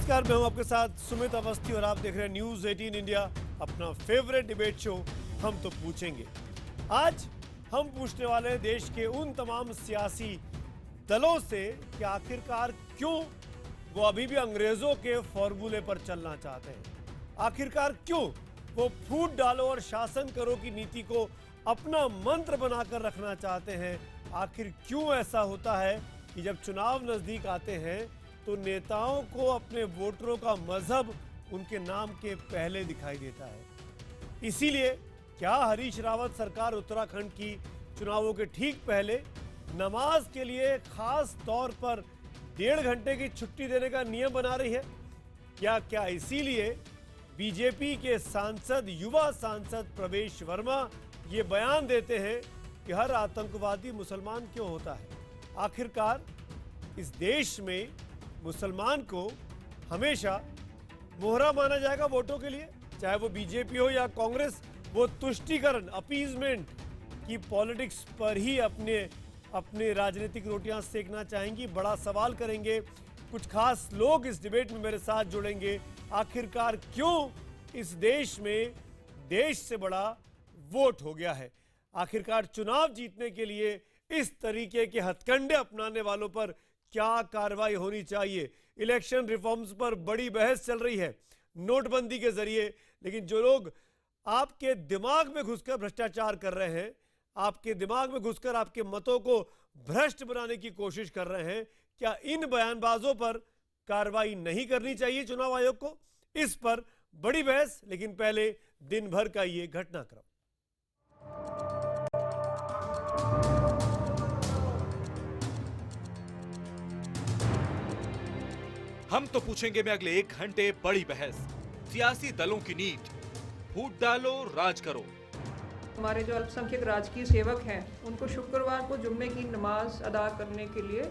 नमस्कार, मैं हूं आपके साथ सुमित अवस्थी और आप देख रहे हैं न्यूज 18 इंडिया, अपना फेवरेट डिबेट शो हम तो पूछेंगे। आज हम पूछने वाले हैं देश के उन तमाम सियासी दलों से कि आखिरकार क्यों वो अभी भी अंग्रेजों के फॉर्मूले पर चलना चाहते हैं। आखिरकार क्यों वो फूट डालो और शासन करो की नीति को अपना मंत्र बनाकर रखना चाहते हैं। आखिर क्यों ऐसा होता है कि जब चुनाव नजदीक आते हैं तो नेताओं को अपने वोटरों का मजहब उनके नाम के पहले दिखाई देता है। इसीलिए क्या हरीश रावत सरकार उत्तराखंड की चुनावों के ठीक पहले नमाज के लिए खास तौर पर 1.5 घंटे की छुट्टी देने का नियम बना रही है? क्या इसीलिए बीजेपी के सांसद, युवा सांसद प्रवेश वर्मा ये बयान देते हैं कि हर आतंकवादी मुसलमान क्यों होता है? आखिरकार इस देश में मुसलमान को हमेशा मोहरा माना जाएगा वोटों के लिए, चाहे वो बीजेपी हो या कांग्रेस। वो तुष्टीकरण, अपीजमेंट की पॉलिटिक्स पर ही अपने राजनीतिक रोटियां सेकना चाहेंगी। बड़ा सवाल करेंगे। कुछ खास लोग इस डिबेट में मेरे साथ जुड़ेंगे। आखिरकार क्यों इस देश में देश से बड़ा वोट हो गया है? आखिरकार चुनाव जीतने के लिए इस तरीके के हथकंडे अपनाने वालों पर क्या कार्रवाई होनी चाहिए? इलेक्शन रिफॉर्म्स पर बड़ी बहस चल रही है नोटबंदी के जरिए, लेकिन जो लोग आपके दिमाग में घुसकर भ्रष्टाचार कर रहे हैं, आपके दिमाग में घुसकर आपके मतों को भ्रष्ट बनाने की कोशिश कर रहे हैं, क्या इन बयानबाजों पर कार्रवाई नहीं करनी चाहिए चुनाव आयोग को? इस पर बड़ी बहस, लेकिन पहले दिन भर का ये घटनाक्रम। हम तो पूछेंगे में अगले 1 घंटे बड़ी बहस, सियासी दलों की नीट, फूट डालो राज करो। हमारे जो अल्पसंख्यक राजकीय सेवक हैं उनको शुक्रवार को जुम्मे की नमाज अदा करने के लिए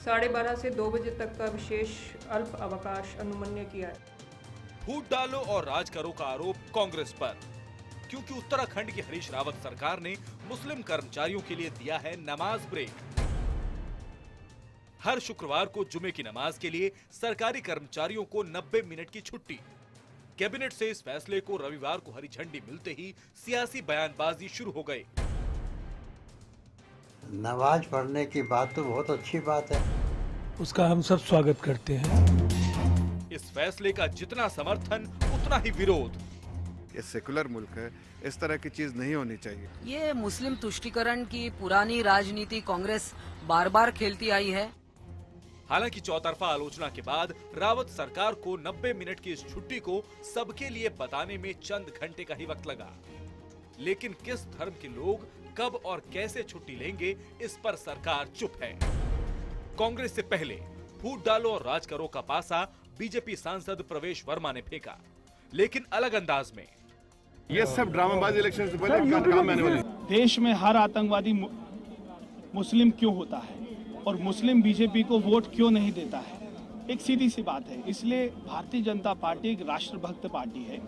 12:30 से 2 बजे तक का विशेष अल्प अवकाश अनुमन्य किया है। फूट डालो और राज करो का आरोप कांग्रेस पर, क्योंकि उत्तराखंड की हरीश रावत सरकार ने मुस्लिम कर्मचारियों के लिए दिया है नमाज ब्रेक। हर शुक्रवार को जुमे की नमाज के लिए सरकारी कर्मचारियों को 90 मिनट की छुट्टी। कैबिनेट से इस फैसले को रविवार को हरी झंडी मिलते ही सियासी बयानबाजी शुरू हो गई। नमाज पढ़ने की बात तो बहुत अच्छी बात है, उसका हम सब स्वागत करते हैं। इस फैसले का जितना समर्थन उतना ही विरोध। ये सेकुलर मुल्क है, इस तरह की चीज नहीं होनी चाहिए। ये मुस्लिम तुष्टीकरण की पुरानी राजनीति कांग्रेस बार बार खेलती आई है। हालांकि चौतरफा आलोचना के बाद रावत सरकार को 90 मिनट की इस छुट्टी को सबके लिए बताने में चंद घंटे का ही वक्त लगा, लेकिन किस धर्म के लोग कब और कैसे छुट्टी लेंगे इस पर सरकार चुप है। कांग्रेस से पहले फूट डालो और राज करो का पासा बीजेपी सांसद प्रवेश वर्मा ने फेंका, लेकिन अलग अंदाज में। ये सब ड्रामाबाजी इलेक्शन से पहले काम आने वाले। देश में हर आतंकवादी मुस्लिम क्यों होता है और मुस्लिम बीजेपी को वोट क्यों नहीं देता है? एक सीधी सी बात है। इसलिए भारतीय जनता पार्टी एक राष्ट्रभक्त पार्टी है,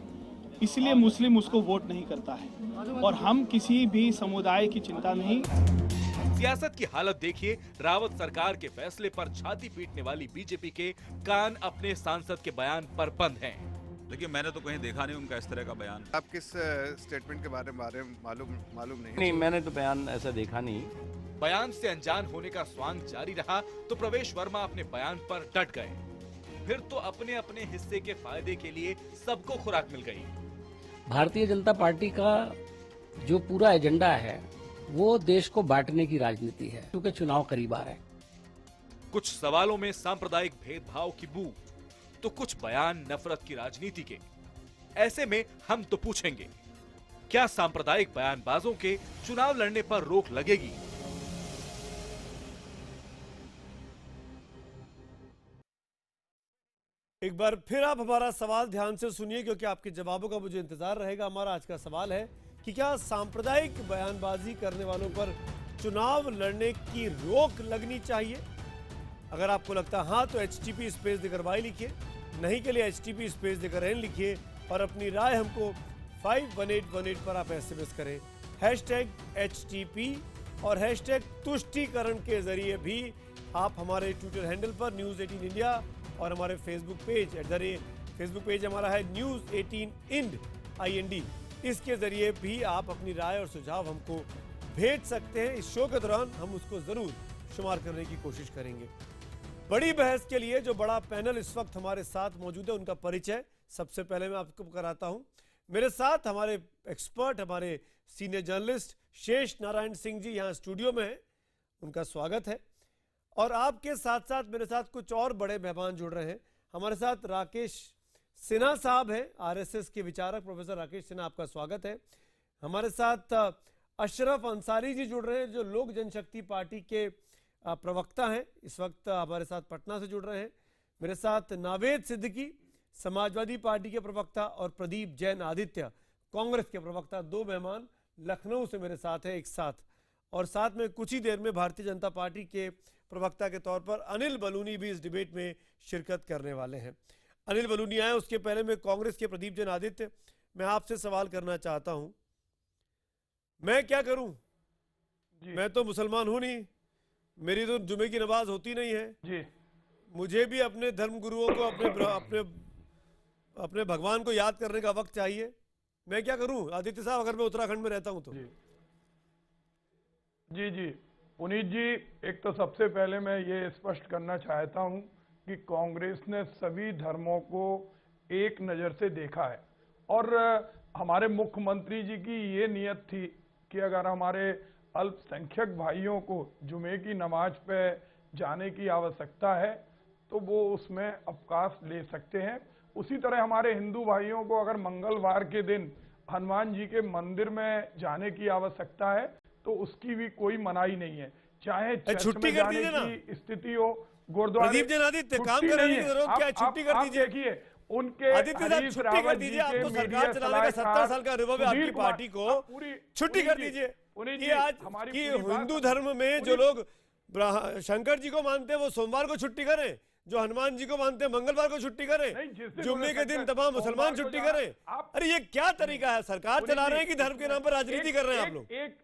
इसलिए मुस्लिम उसको वोट नहीं करता है और हम किसी भी समुदाय की चिंता नहीं। सियासत की हालत देखिए। रावत सरकार के फैसले पर छाती पीटने वाली बीजेपी के कान अपने सांसद के बयान पर बंद हैं। देखिए, मैंने तो कहीं देखा नहीं उनका इस तरह का बयान। आप किस स्टेटमेंट के बारे में मालूम नहीं, मैंने तो बयान ऐसा देखा नहीं। बयान से अनजान होने का स्वांग जारी रहा तो प्रवेश वर्मा अपने बयान पर डट गए। फिर तो अपने अपने हिस्से के फायदे के लिए सबको खुराक मिल गई। भारतीय जनता पार्टी का जो पूरा एजेंडा है वो देश को बांटने की राजनीति है, क्योंकि चुनाव करीब आ रहे हैं। कुछ सवालों में सांप्रदायिक भेदभाव की बू, तो कुछ बयान नफरत की राजनीति के। ऐसे में हम तो पूछेंगे, क्या सांप्रदायिक बयानबाजों के चुनाव लड़ने पर रोक लगेगी? एक बार फिर आप हमारा सवाल ध्यान से सुनिए, क्योंकि आपके जवाबों का मुझे इंतजार रहेगा। हमारा आज का सवाल है कि क्या सांप्रदायिक बयानबाजी करने वालों पर चुनाव लड़ने की रोक लगनी चाहिए? अगर आपको लगता है हाँ तो HTP स्पेस देकर वाई लिखिए, नहीं के लिए HTP स्पेस देकर N लिखिए और अपनी राय हमको 51818 पर आप SMS करें। #HTP और #तुष्टीकरण के जरिए भी आप हमारे ट्विटर हैंडल पर न्यूज़ 18 इंडिया और हमारे फेसबुक पेज फेसबुक पेज हमारा है News18 IND। इसके जरिए भी आप अपनी राय और सुझाव हमको भेज सकते हैं। इस शो के दौरान हम उसको जरूर शुमार करने की कोशिश करेंगे। बड़ी बहस के लिए जो बड़ा पैनल इस वक्त हमारे साथ मौजूद है, उनका परिचय सबसे पहले मैं आपको कराता हूं। मेरे साथ हमारे एक्सपर्ट, हमारे सीनियर जर्नलिस्ट शेष नारायण सिंह जी यहाँ स्टूडियो में हैं, उनका स्वागत है। और आपके साथ साथ मेरे साथ कुछ और बड़े मेहमान जुड़ रहे हैं। हमारे साथ राकेश सिन्हा साहब हैं, आरएसएस के विचारक प्रोफेसर राकेश सिन्हा, आपका स्वागत है। हमारे साथ अशरफ अंसारी जी जुड़ रहे हैं, जो लोक जनशक्ति पार्टी के प्रवक्ता हैं, इस वक्त हमारे साथ पटना से जुड़ रहे हैं। मेरे साथ नावेद सिद्दीकी समाजवादी पार्टी के प्रवक्ता और प्रदीप जैन आदित्य कांग्रेस के प्रवक्ता, दो मेहमान लखनऊ से मेरे साथ है एक साथ। और साथ में कुछ ही देर में भारतीय जनता पार्टी के प्रवक्ता के तौर पर अनिल बलूनी भी इस डिबेट में शिरकत करने वाले हैं। अनिल बलूनी आए, उसके पहले मैं कांग्रेस के प्रदीप जैन आदित्य, मैं आपसे सवाल करना चाहता हूं। मैं क्या करूं? मैं तो मुसलमान हूं नहीं, मेरी तो जुमे की नमाज होती नहीं है जी। मुझे भी अपने धर्म गुरुओं को अपने भगवान को याद करने का वक्त चाहिए। मैं क्या करूं आदित्य साहब, अगर मैं उत्तराखंड में रहता हूं तो? जी पुनीत जी, एक तो सबसे पहले मैं ये स्पष्ट करना चाहता हूं कि कांग्रेस ने सभी धर्मों को एक नज़र से देखा है। और हमारे मुख्यमंत्री जी की ये नियत थी कि अगर हमारे अल्पसंख्यक भाइयों को जुमे की नमाज पे जाने की आवश्यकता है तो वो उसमें अवकाश ले सकते हैं। उसी तरह हमारे हिंदू भाइयों को अगर मंगलवार के दिन हनुमान जी के मंदिर में जाने की आवश्यकता है तो उसकी भी कोई मनाही नहीं है, चाहे छुट्टी कर दीजिए ना, स्थिति हो गुरुद्वारे। प्रदीप जैन आदित्य, काम करने की जरूरत क्या है? छुट्टी कर दीजिए। देखिए उनके आदित्य साहब, छुट्टी कर दीजिए। आप तो सरकार चलाने का 70 साल का अनुभव है आपकी पार्टी को, छुट्टी कर दीजिए। कि आज कि हिंदू धर्म में जो लोग शंकर जी को मानते हैं वो सोमवार को छुट्टी करें, जो हनुमान जी को मानते हैं मंगलवार को छुट्टी करें, जुम्मे के दिन तमाम मुसलमान छुट्टी करें। अरे ये क्या तरीका है? सरकार चला रहे हैं कि धर्म के नाम पर राजनीति कर रहे हैं आप लोग?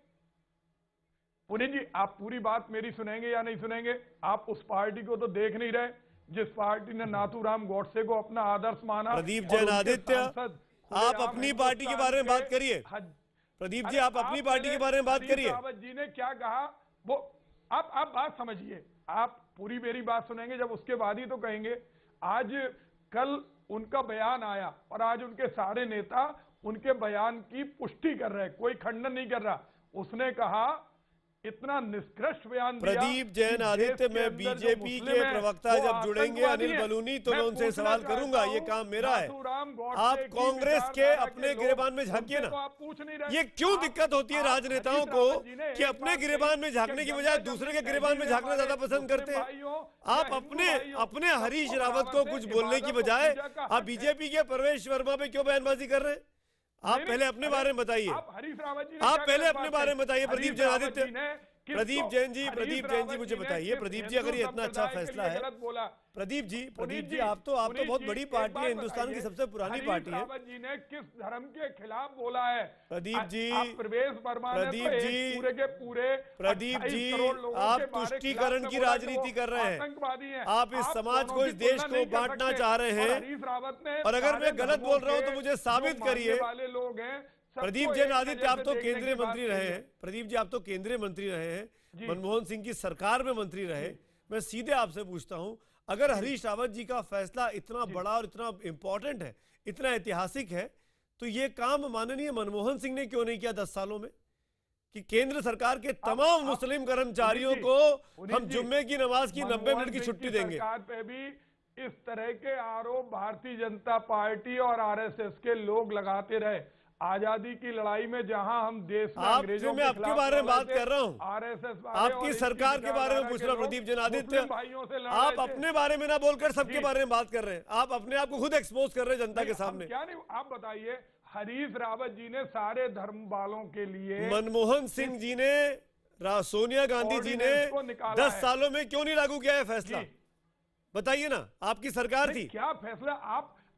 पुनीत जी, आप पूरी बात मेरी सुनेंगे या नहीं सुनेंगे? आप उस पार्टी को तो देख नहीं रहे जिस पार्टी ने नाथूराम गोडसे को अपना आदर्श माना। प्रदीप जैन आदित्य, आप अपनी पार्टी के बारे में बात करिए। प्रदीप जी, आप अपनी पार्टी के बारे में बात करिए। रावत जी ने क्या कहा वो आप बात समझिए। आप पूरी मेरी बात सुनेंगे, जब उसके बाद ही तो कहेंगे। आज कल उनका बयान आया और आज उनके सारे नेता उनके बयान की पुष्टि कर रहे हैं, कोई खंडन नहीं कर रहा। उसने कहा इतना निष्कृष्ट बयान दिया। प्रदीप जैन आदित्य, मैं बीजेपी के प्रवक्ता जब जुड़ेंगे अनिल बलूनी तो मैं उनसे सवाल करूंगा, ये काम मेरा है। आप कांग्रेस के अपने गिरेबान में झांकिए ना। ये क्यों दिक्कत होती है राजनेताओं को कि अपने गिरेबान में झांकने की बजाय दूसरे के गिरेबान में झांकना ज्यादा पसंद करते हैं? आप अपने हरीश रावत को कुछ बोलने की बजाय आप बीजेपी के प्रवेश वर्मा पे क्यों बयानबाजी कर रहे हैं? आप पहले अपने बारे में बताइए। आप पहले अपने बारे में बताइए प्रदीप जैन आदित्य। प्रदीप जैन जी मुझे बताइए। प्रदीप जी, अगर ये इतना अच्छा फैसला है, प्रदीप जी आप तो बहुत बड़ी पार्टी है, हिंदुस्तान की सबसे पुरानी पार्टी है। जी ने किस धर्म के खिलाफ बोला है? प्रदीप जी, प्रदीप जी आप तुष्टीकरण की राजनीति कर रहे हैं। आप इस समाज को, इस देश को बांटना चाह रहे हैं। और अगर मैं गलत बोल रहा हूं तो मुझे साबित करिए। प्रदीप जैन आदित्य, आप तो केंद्रीय मंत्री रहे हैं। प्रदीप जी, आप तो केंद्रीय मंत्री रहे हैं, मनमोहन सिंह की सरकार में मंत्री रहे। मैं सीधे आपसे पूछता हूं, अगर हरीश रावत जी का फैसला इतना बड़ा और इतना इंपॉर्टेंट है, इतना ऐतिहासिक है, तो ये काम माननीय मनमोहन सिंह ने क्यों नहीं किया 10 सालों में कि केंद्र सरकार के तमाम मुस्लिम कर्मचारियों को हम जुम्मे की नमाज की 90 मिनट की छुट्टी देंगे? सरकार पे भी इस तरह के आरोप भारतीय जनता पार्टी और आरएसएस के लोग लगाते रहे। आजादी की लड़ाई में जहां हम देश में अंग्रेजों मैं आपके बारे में बात कर रहा हूं, आरएसएस आपकी सरकार के बारे में पूछ रहा हूं। प्रदीप जैन आदित्य, आप अपने बारे में ना बोलकर सबके बारे में बात कर रहे हैं। आप अपने आप को खुद एक्सपोज कर रहे हैं जनता के सामने। क्या नहीं, आप बताइए। हरीश रावत जी ने सारे धर्म वालों के लिए, मनमोहन सिंह जी ने, सोनिया गांधी जी ने 10 सालों में क्यों नहीं लागू किया है फैसला? बताइए ना, आपकी सरकार थी। क्या फैसला?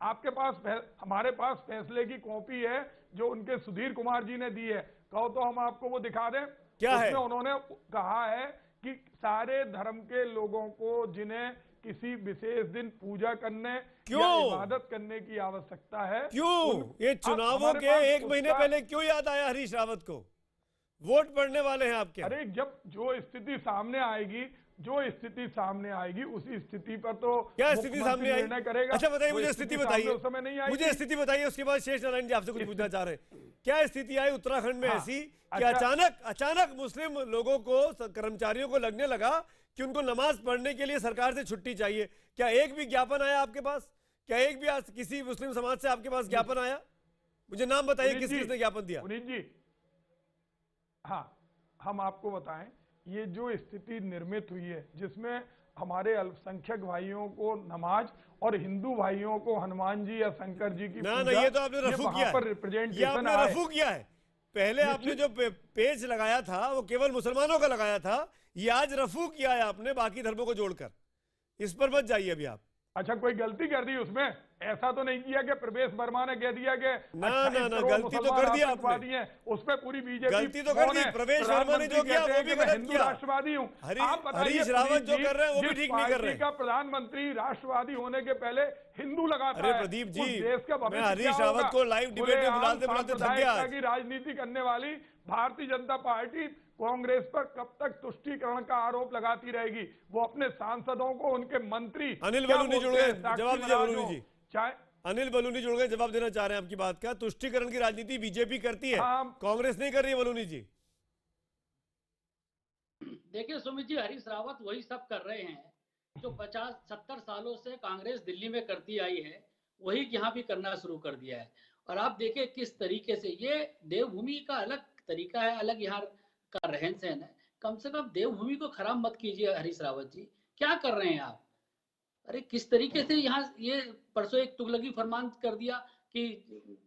आपके पास, हमारे पास फैसले की कॉपी है जो उनके सुधीर कुमार जी ने दी है। कहो तो हम आपको वो दिखा दें। क्या है? उन्होंने कहा है कि सारे धर्म के लोगों को जिन्हें किसी विशेष दिन पूजा करने क्यों? या इबादत करने की आवश्यकता है। क्यों? ये चुनावों के एक महीने पहले क्यों याद आया हरीश रावत को? वोट पड़ने वाले हैं आपके। अरे जब जो स्थिति सामने आएगी उसी स्थिति पर तो क्या स्थिति सामने आई? निर्णय करेगा। अच्छा बताइए, मुझे स्थिति बताइए, उस समय नहीं आएगी। मुझे स्थिति बताइए, उसके बाद शेष नारायण जी आपसे कुछ पूछना चाह रहे हैं। क्या स्थिति आई उत्तराखंड में ऐसी कि अचानक मुस्लिम लोगों को, कर्मचारियों को लगने लगा कि उनको नमाज पढ़ने के लिए सरकार से छुट्टी चाहिए? क्या एक भी ज्ञापन आया आपके पास? क्या एक भी किसी मुस्लिम समाज से आपके पास ज्ञापन आया? मुझे नाम बताइए किस किसने ज्ञापन दिया। पुनीत जी, हाँ, हम आपको बताएं, ये जो स्थिति निर्मित हुई है जिसमें हमारे अल्पसंख्यक भाइयों को नमाज और हिंदू भाइयों को हनुमान जी या शंकर जी की ना पूजा, ये तो आपने रफू किया है। ये आपने रफू किया है। पहले आपने जो पेज लगाया था वो केवल मुसलमानों का लगाया था, ये आज रफू किया है आपने बाकी धर्मों को जोड़कर। इस पर मत जाइए अभी आप। अच्छा, कोई गलती कर दी उसमें? ऐसा तो नहीं किया कि प्रवेश वर्मा ने कह दिया कि ना गलती तो कर दिया आपने। उस पर पूरी बीजेपी गलती तो कर दी। प्रवेश वर्मा ने जो किया वो भी गलत किया। राष्ट्रवादी हूँ, हरीश रावत जो कर रहे हैं वो भी ठीक नहीं कर रहे। का प्रधानमंत्री राष्ट्रवादी होने के पहले हिंदू लगाता है। अरे प्रदीप जी, देश का मैं हरीश रावत को लाइव डिबेट में बुलाते थक गया। की राजनीति करने वाली भारतीय जनता पार्टी कांग्रेस पर कब तक तुष्टीकरण का आरोप लगाती रहेगी? वो अपने सांसदों को, उनके मंत्री अनिल बलूनी जुड़ गए, जवाब दीजिए बलूनी जी। अनिल बलूनी जुड़ गए, जवाब देना चाह रहे हैं आपकी बात का। तुष्टीकरण की राजनीति बीजेपी करती है, कांग्रेस नहीं कर रही है बलूनी जी। देखिए सुमित जी, हरीश रावत वही सब कर रहे हैं जो 50-70 सालों से कांग्रेस दिल्ली में करती आई है, वही यहाँ भी करना शुरू कर दिया है। और आप देखिए किस तरीके से ये देवभूमि का अलग तरीका है, अलग यहाँ का रहन सहन है। कम से कम देवभूमि को खराब मत कीजिए हरीश रावत जी, क्या कर रहे हैं आप? अरे किस तरीके से यहाँ ये परसों एक तुगलकी फरमान कर दिया कि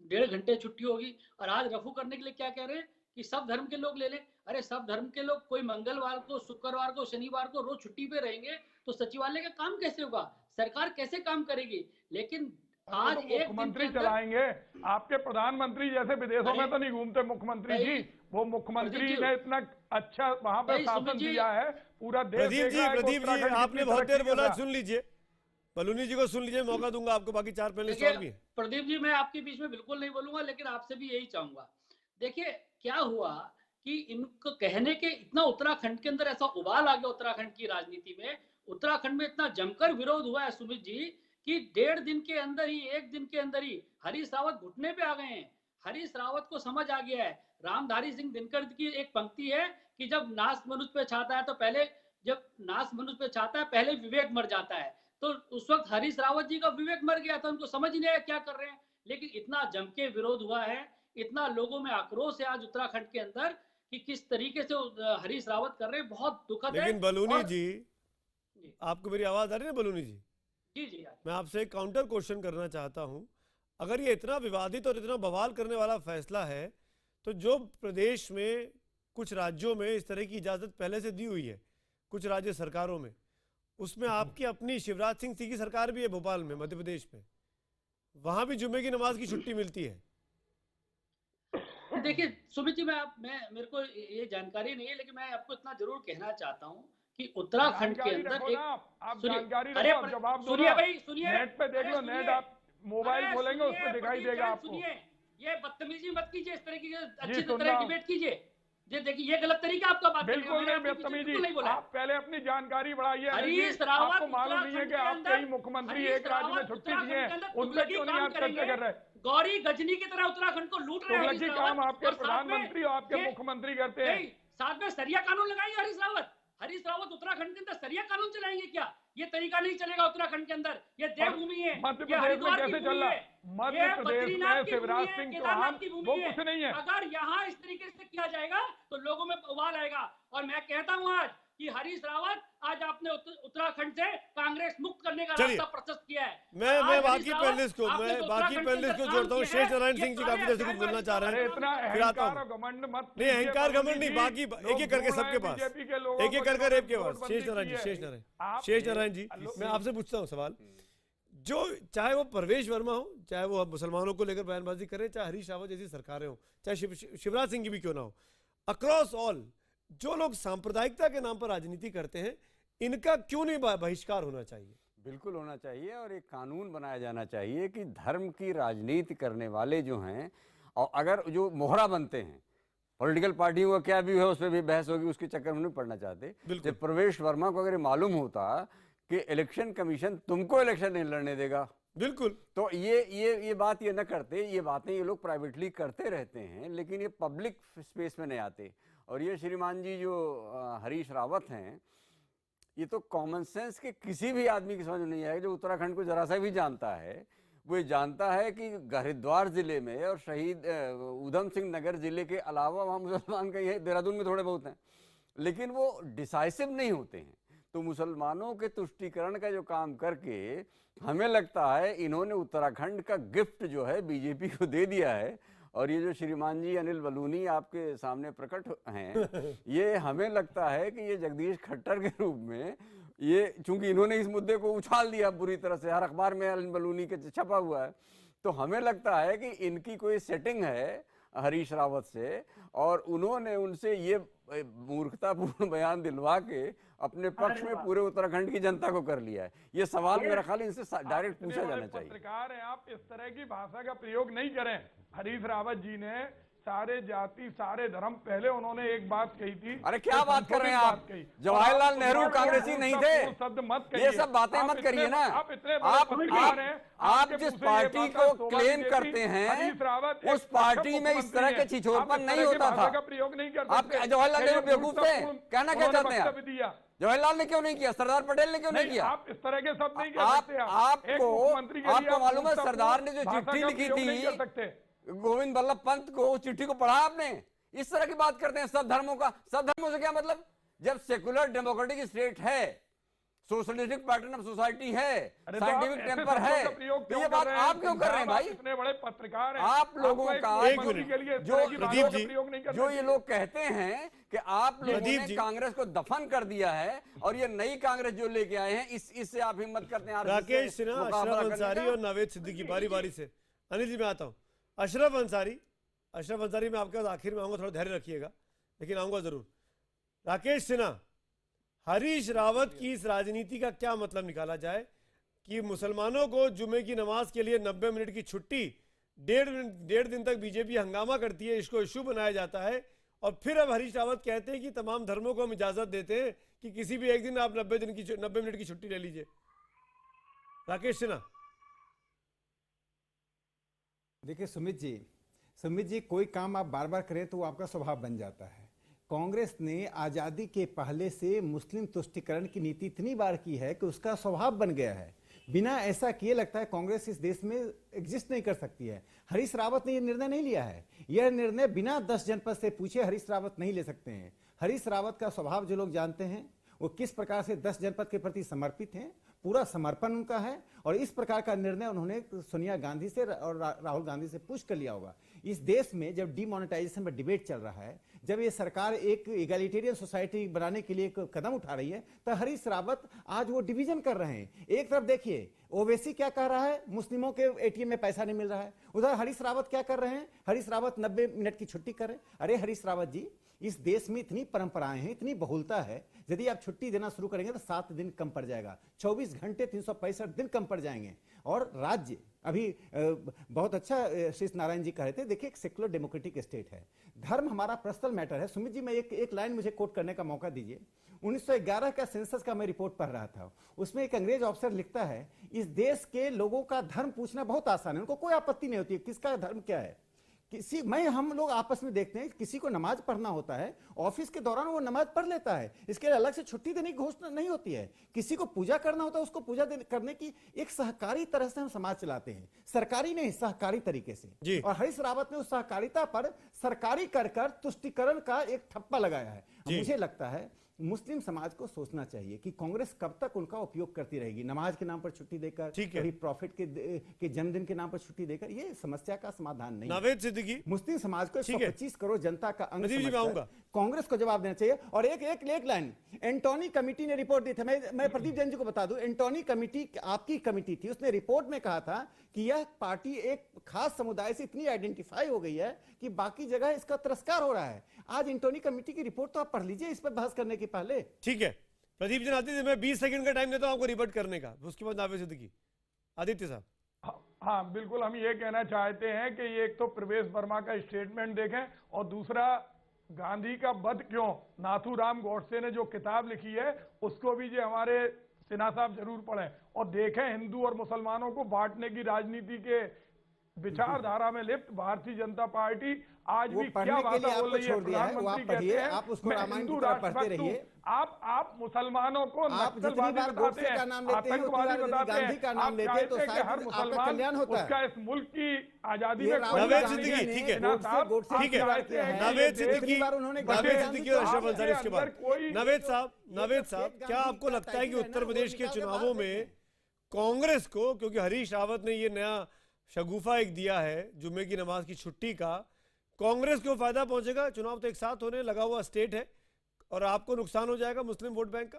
1.5 घंटे छुट्टी होगी, और आज रफू करने के लिए क्या कह रहे हैं कि सब धर्म के लोग ले लें। अरे सब धर्म के लोग कोई मंगलवार को, शुक्रवार को, शनिवार को रोज छुट्टी पे रहेंगे तो सचिवालय का काम कैसे होगा? सरकार कैसे काम करेगी? लेकिन आज एक मुख्यमंत्री चलाएंगे। आपके प्रधानमंत्री जैसे विदेशों में तो नहीं घूमते मुख्यमंत्री जी। वो मुख्यमंत्री ने इतना अच्छा वहां पर शासन दिया है, पूरा देश। प्रदीप जी आपने बहुत देर बोला, सुन लीजिए, बलूनी जी को सुन लीजिए, मौका दूंगा आपको, बाकी 4 पैनलिस्ट और भी। प्रदीप जी, मैं आपके बीच में बिल्कुल नहीं बोलूंगा, लेकिन आपसे भी यही चाहूंगा। देखिए क्या हुआ कि इनको कहने के इतना उत्तराखंड के अंदर ऐसा उबाल आ गया उत्तराखंड की राजनीति में, उत्तराखंड में इतना जमकर विरोध हुआ है सुमित जी कि 1.5 दिन के अंदर ही, 1 दिन के अंदर ही हरीश रावत घुटने पे आ गए हैं। हरीश रावत को समझ आ गया है। रामधारी सिंह दिनकर की एक पंक्ति है कि जब नाश मनुष्य पे छाता है तो पहले, जब नाश मनुष्य पे छाता है पहले विवेक मर जाता है। तो उस वक्त हरीश रावत जी का विवेक मर गया था, उनको समझ नहीं आया क्या कर रहे हैं। लेकिन इतना जम के विरोध हुआ है, इतना लोगों में आक्रोश है आज उत्तराखंड के अंदर कि किस तरीके से हरीश रावत कर रहे हैं, बहुत दुखद है। लेकिन बलूनी जी, आपको मेरी आवाज आ रही है बलूनी जी? जी मैं आपसे एक काउंटर क्वेश्चन करना चाहता हूं। अगर ये इतना विवादित और इतना बवाल करने वाला फैसला है, तो जो प्रदेश में कुछ राज्यों में इस तरह की इजाजत पहले से दी हुई है, कुछ राज्य सरकारों में, उसमें आपकी अपनी शिवराज सिंह की सरकार भी है भोपाल में, मध्य प्रदेश में, वहां भी जुम्मे की नमाज की छुट्टी मिलती है। देखिए सुमित जी, मेरे को ये जानकारी नहीं है, लेकिन मैं आपको इतना जरूर कहना चाहता हूँ कि उत्तराखंड के अंदर आप जानकारी अरे जवाब दो। सुनिए भाई, सुनिए, नेट पे देख लो, नेट आप मोबाइल खोलेंगे उस पर दिखाई देगा आपको। ये बदतमीजी मत कीजिए, इस तरह की अच्छी तरह डिबेट कीजिए। ये देखिए, ये गलत तरीका आपका बात करने का। बिल्कुल नहीं बदतमीजी, आप पहले अपनी जानकारी बढ़ाइए। हरीश रावत आपको मालूम नहीं है कि आप कई मुख्यमंत्री एक राज्य में छुट्टी दिए, उनसे क्यों नहीं आप चर्चा कर रहे? गौरी गजनी की तरह उत्तराखंड को लूट रहे हैं काम आपके प्रधानमंत्री और आपके मुख्यमंत्री करते हैं। साथ में सरिया कानून लगाएंगे हरीश रावत। हरीश रावत उत्तराखंड के अंदर सरिया कानून चलाएंगे क्या? ये तरीका नहीं चलेगा उत्तराखंड के अंदर। ये देवभूमि है, मध्य प्रदेश में कैसे चल रहा है? मध्य प्रदेश में शिवराज सिंह चौहान वो कुछ नहीं है। अगर यहाँ इस तरीके से किया जाएगा तो लोगों में उबाल आएगा। और मैं कहता हूँ आज कि हरीश रावत, आज आपने उत्तराखंड से कांग्रेस मुक्त करने का रास्ता प्रशस्त किया है। मैं बाकी पैनलिस्ट को जोड़ता हूँ। शेष नारायण सिंह जी काफी देर से कुछ बोलना चाह रहे हैं। इतना अहंकार घमंड मत। नहीं, अहंकार घमंड नहीं, बाकी एक एक करके सबके पास, एक एक करके रेप के पास। शेष नारायण जी, मैं आपसे पूछता हूँ सवाल, जो चाहे वो परवेश वर्मा हो, चाहे वो मुसलमानों को लेकर बयानबाजी करे, चाहे हरीश रावत जैसी सरकारें हो, चाहे शिवराज सिंह की भी क्यों ना हो, अक्रॉस ऑल जो लोग सांप्रदायिकता के नाम पर राजनीति करते हैं, इनका क्यों नहीं बहिष्कार होना चाहिए? बिल्कुल होना चाहिए और एक कानून बनाया जाना चाहिए कि धर्म की राजनीति करने वाले जो हैं, और अगर जो मोहरा बनते हैं पॉलिटिकल पार्टियों का क्या भी है उस पर भी बहस होगी, उसके चक्कर में नहीं पड़ना चाहते। जब प्रवेश वर्मा को अगर मालूम होता कि इलेक्शन कमीशन तुमको इलेक्शन नहीं लड़ने देगा, बिल्कुल, तो ये बात ये न करते। ये बातें ये लोग प्राइवेटली करते रहते हैं, लेकिन ये पब्लिक स्पेस में नहीं आते। और ये श्रीमान जी जो हरीश रावत हैं, ये तो कॉमन सेंस के किसी भी आदमी की समझ में नहीं आएगा जो उत्तराखंड को जरा सा भी जानता है। वो ये जानता है कि हरिद्वार जिले में और शहीद उधम सिंह नगर जिले के अलावा वहाँ मुसलमान कहीं है, देहरादून में थोड़े बहुत हैं, लेकिन वो डिसाइसिव नहीं होते हैं। तो मुसलमानों के तुष्टीकरण का जो काम करके हमें लगता है इन्होंने उत्तराखंड का गिफ्ट जो है बीजेपी को दे दिया है। और ये जो श्रीमान जी अनिल बलूनी आपके सामने प्रकट हैं, ये हमें लगता है कि ये जगदीश खट्टर के रूप में, ये चूंकि इन्होंने इस मुद्दे को उछाल दिया बुरी तरह से, हर अखबार में अनिल बलूनी के छपा हुआ है, तो हमें लगता है कि इनकी कोई सेटिंग है हरीश रावत से, और उन्होंने उनसे ये मूर्खतापूर्ण बयान दिलवा के अपने पक्ष में पूरे उत्तराखंड की जनता को कर लिया है। ये सवाल मेरा ख्याल इनसे डायरेक्ट पूछा जाना चाहिए। पत्रकार हैं आप, इस तरह की भाषा का प्रयोग नहीं करें। हरीश रावत जी ने सारे जाति सारे धर्म, पहले उन्होंने एक बात कही थी। अरे क्या बात कर रहे हैं आप? जवाहरलाल नेहरू कांग्रेसी नहीं थे? ये सब बातें मत करिए ना। आप जिस पार्टी को क्लेम करते हैं उस पार्टी में इस तरह के छिछोरपन नहीं होता था। आप जवाहरलाल नेहरू बेवकूफ थे, कहना क्या चाहते हैं आप? जवाहरलाल ने क्यों नहीं किया? सरदार पटेल ने क्यों नहीं किया? आप इस तरह के शब्द नहीं कह सकते। आपको मालूम है सरदार ने जो चिट्ठी लिखी थी गोविंद बल्लभ पंत को, उस चिट्ठी को पढ़ा आपने? इस तरह की बात करते हैं सब धर्मों का। सब धर्मों से क्या मतलब? जब सेकुलर डेमोक्रेटिक स्टेट है, सोशलिस्टिक पैटर्न ऑफ सोसाइटी है, साइंटिफिक टेम्पर है, तो ये बात आप क्यों कर रहे हैं भाई? इतने बड़े पत्रकार हैं आप लोगों का जो ये लोग कहते हैं कि आप लोगों ने कांग्रेस को दफन कर दिया है और ये नई कांग्रेस जो लेके आए हैं इससे आप हिम्मत करते हैं। राकेश सिन्हा, अशरफ अंसारी और नावेद सिद्दीकी बारी बारी से। अनिल जी मैं आता हूँ। अशरफ अंसारी मैं आपके पास आखिर में आऊंगा, थोड़ा धैर्य रखिएगा, लेकिन आऊंगा जरूर। राकेश सिन्हा, हरीश रावत की इस राजनीति का क्या मतलब निकाला जाए कि मुसलमानों को जुमे की नमाज के लिए 90 मिनट की छुट्टी, डेढ़ दिन तक बीजेपी हंगामा करती है, इसको इशू बनाया जाता है, और फिर अब हरीश रावत कहते हैं कि तमाम धर्मों को हम इजाजत देते हैं कि किसी भी एक दिन आप 90 मिनट की छुट्टी ले लीजिए। राकेश सिन्हा। देखिए सुमित जी कोई काम आप बार बार करें तो वो आपका स्वभाव बन जाता है। कांग्रेस ने आज़ादी के पहले से मुस्लिम तुष्टीकरण की नीति इतनी बार की है कि उसका स्वभाव बन गया है। बिना ऐसा किए लगता है कांग्रेस इस देश में एग्जिस्ट नहीं कर सकती है। हरीश रावत ने यह निर्णय नहीं लिया है। यह निर्णय बिना 10 जनपद से पूछे हरीश रावत नहीं ले सकते हैं। हरीश रावत का स्वभाव जो लोग जानते हैं वो किस प्रकार से 10 जनपद के प्रति समर्पित हैं, पूरा समर्पण उनका है, और इस प्रकार का निर्णय उन्होंने सोनिया गांधी से और राहुल गांधी से पुश कर लिया होगा। इस देश में जब डिमोनेटाइजेशन पर डिबेट चल रहा है, जब ये सरकार एक इगैलिटेरियन सोसाइटी बनाने के लिए एक कदम उठा रही है, तो हरीश रावत आज वो डिवीजन कर रहे हैं। एक तरफ देखिए ओवैसी क्या कह रहा है, मुस्लिमों के एटीएम में पैसा नहीं मिल रहा है, उधर हरीश रावत क्या कर रहे हैं, हरीश रावत 90 मिनट की छुट्टी करें। अरे हरीश रावत जी, इस देश में इतनी परंपराएं हैं, इतनी बहुलता है, यदि आप छुट्टी देना शुरू करेंगे तो 7 दिन कम पड़ जाएगा, 24 घंटे 365 दिन कम पड़ जाएंगे। और राज्य अभी बहुत अच्छा श्री नारायण जी कह रहे थे, देखिए एक सेकुलर डेमोक्रेटिक स्टेट है, धर्म हमारा पर्सनल मैटर है। सुमित जी मैं एक लाइन मुझे कोट करने का मौका दीजिए। 1911 का सेंसस का मैं रिपोर्ट पढ़ रहा था, उसमें एक अंग्रेज ऑफिसर लिखता है, इस देश के लोगों का धर्म पूछना बहुत आसान है, उनको कोई आपत्ति नहीं होती है किसका धर्म क्या है। हम लोग आपस में देखते हैं, किसी को नमाज पढ़ना होता है ऑफिस के दौरान वो नमाज पढ़ लेता है, इसके लिए अलग से छुट्टी देने की घोषणा नहीं होती है। किसी को पूजा करना होता है, उसको पूजा करने की एक सहकारी तरह से हम समाज चलाते हैं, सरकारी नहीं सहकारी तरीके से। और हरीश रावत ने उस सहकारिता पर सरकारी कर तुष्टीकरण का एक ठप्पा लगाया है। मुझे लगता है मुस्लिम समाज को सोचना चाहिए कि कांग्रेस कब तक उनका उपयोग करती रहेगी, नमाज के नाम पर छुट्टी देकर, कभी प्रॉफिट के जन्मदिन के नाम पर छुट्टी देकर। ये समस्या का समाधान नहीं है। मुस्लिम समाज को 125 करोड़ जनता का अंग समझकर कांग्रेस को जवाब देना चाहिए। और एक लाइन एंटोनी कमेटी ने रिपोर्ट दी थी, मैं प्रदीप जैन जी को बता दूं, एंटोनी कमेटी आपकी कमेटी थी, उसने रिपोर्ट में कहा था कि यह पार्टी एक खास समुदाय से इतनी आइडेंटिफाई हो गई है कि बाकी जगह इसका तिरस्कार हो रहा है। आज एंटोनी कमेटी की रिपोर्ट तो आप पढ़ लीजिए इस पर बहस करने के पहले। ठीक है, प्रदीप जी आदित्य, मैं 20 सेकंड का टाइम देता हूं आपको रिपोर्ट करने का, उसके बाद नावेद सिद्दीकी। आदित्य साहब। हाँ बिल्कुल, हम ये कहना चाहते हैं कि ये एक तो प्रवेश वर्मा का स्टेटमेंट देखें, और दूसरा गांधी का वध क्यों, नाथूराम गौडसे ने जो किताब लिखी है उसको भी जो हमारे सिन्हा साहब जरूर पढ़ें, और देखें हिंदू और मुसलमानों को बांटने की राजनीति के विचारधारा में लिप्त भारतीय जनता पार्टी आज भी क्या बात बोल रही है। प्रधानमंत्री कहते हैं आप उसको मैं रामायण हिंदू की तरह पढ़ते राष्ट्रभक्त हूं। रहिए। आप मुसलमानों को आप जितनी नक्सलवादी बार बताते गोडसे हैं, का नाम लेते हैं, आतंकवादी उतनी बार बताते गांधी हैं, का नाम आप लेते हैं तो चाहते हैं कि शायद हर आपका मुसलमान कल्याण होता है। उसका इस मुल्क की आजादी ये में कोई नावेद हिस्सा नहीं सिद्दीकी, है। ठीक है। सिन्हा साहब, गोडसे आप की बात चाहते किया हैं है। कि नावेद ये देश- सिद्दीकी, नावेद सिद्दीकी और अशरफ अंसारी इसके बाद। नावेद साहब, क्या आपको लगता है कि उत्तर प्रदेश के चुनावों में कांग्रेस को, क्योंकि हरीश रावत ने ये नया शगुफा एक दिया है जुम्मे की नमाज की छुट्टी का, कांग्रेस को फायदा पहुंचेगा? चुनाव तो एक साथ होने लगा हुआ स्टेट है, और आपको नुकसान हो जाएगा मुस्लिम वोट बैंक का?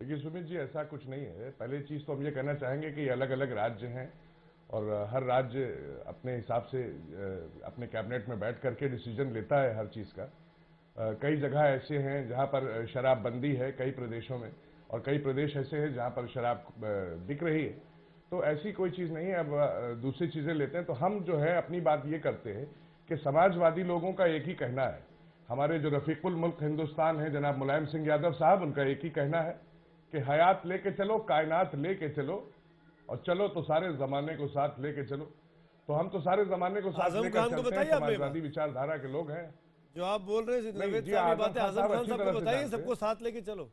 देखिए सुमित जी, ऐसा कुछ नहीं है। पहली चीज तो हम ये कहना चाहेंगे कि अलग अलग राज्य हैं, और हर राज्य अपने हिसाब से अपने कैबिनेट में बैठ करके डिसीजन लेता है हर चीज का। कई जगह ऐसे हैं जहां पर शराबबंदी है कई प्रदेशों में, और कई प्रदेश ऐसे हैं जहां पर शराब बिक रही है। तो ऐसी कोई चीज नहीं है। अब दूसरी चीजें लेते हैं तो हम जो है अपनी बात ये करते हैं कि समाजवादी लोगों का एक ही कहना है, हमारे जो रफीकुल मुल्क हिंदुस्तान है जनाब मुलायम सिंह यादव साहब, उनका एक ही कहना है कि हयात लेके चलो, कायनात लेके चलो, और चलो तो सारे जमाने को साथ लेके चलो। तो हम तो सारे जमाने को साथ लेकर चलते हैं, समाजवादी विचारधारा के लोग हैं। जो आप बोल रहे हैं नवेद साहब, ये बातें आजम खान साहब को बताइए, सबको साथ लेके चलो।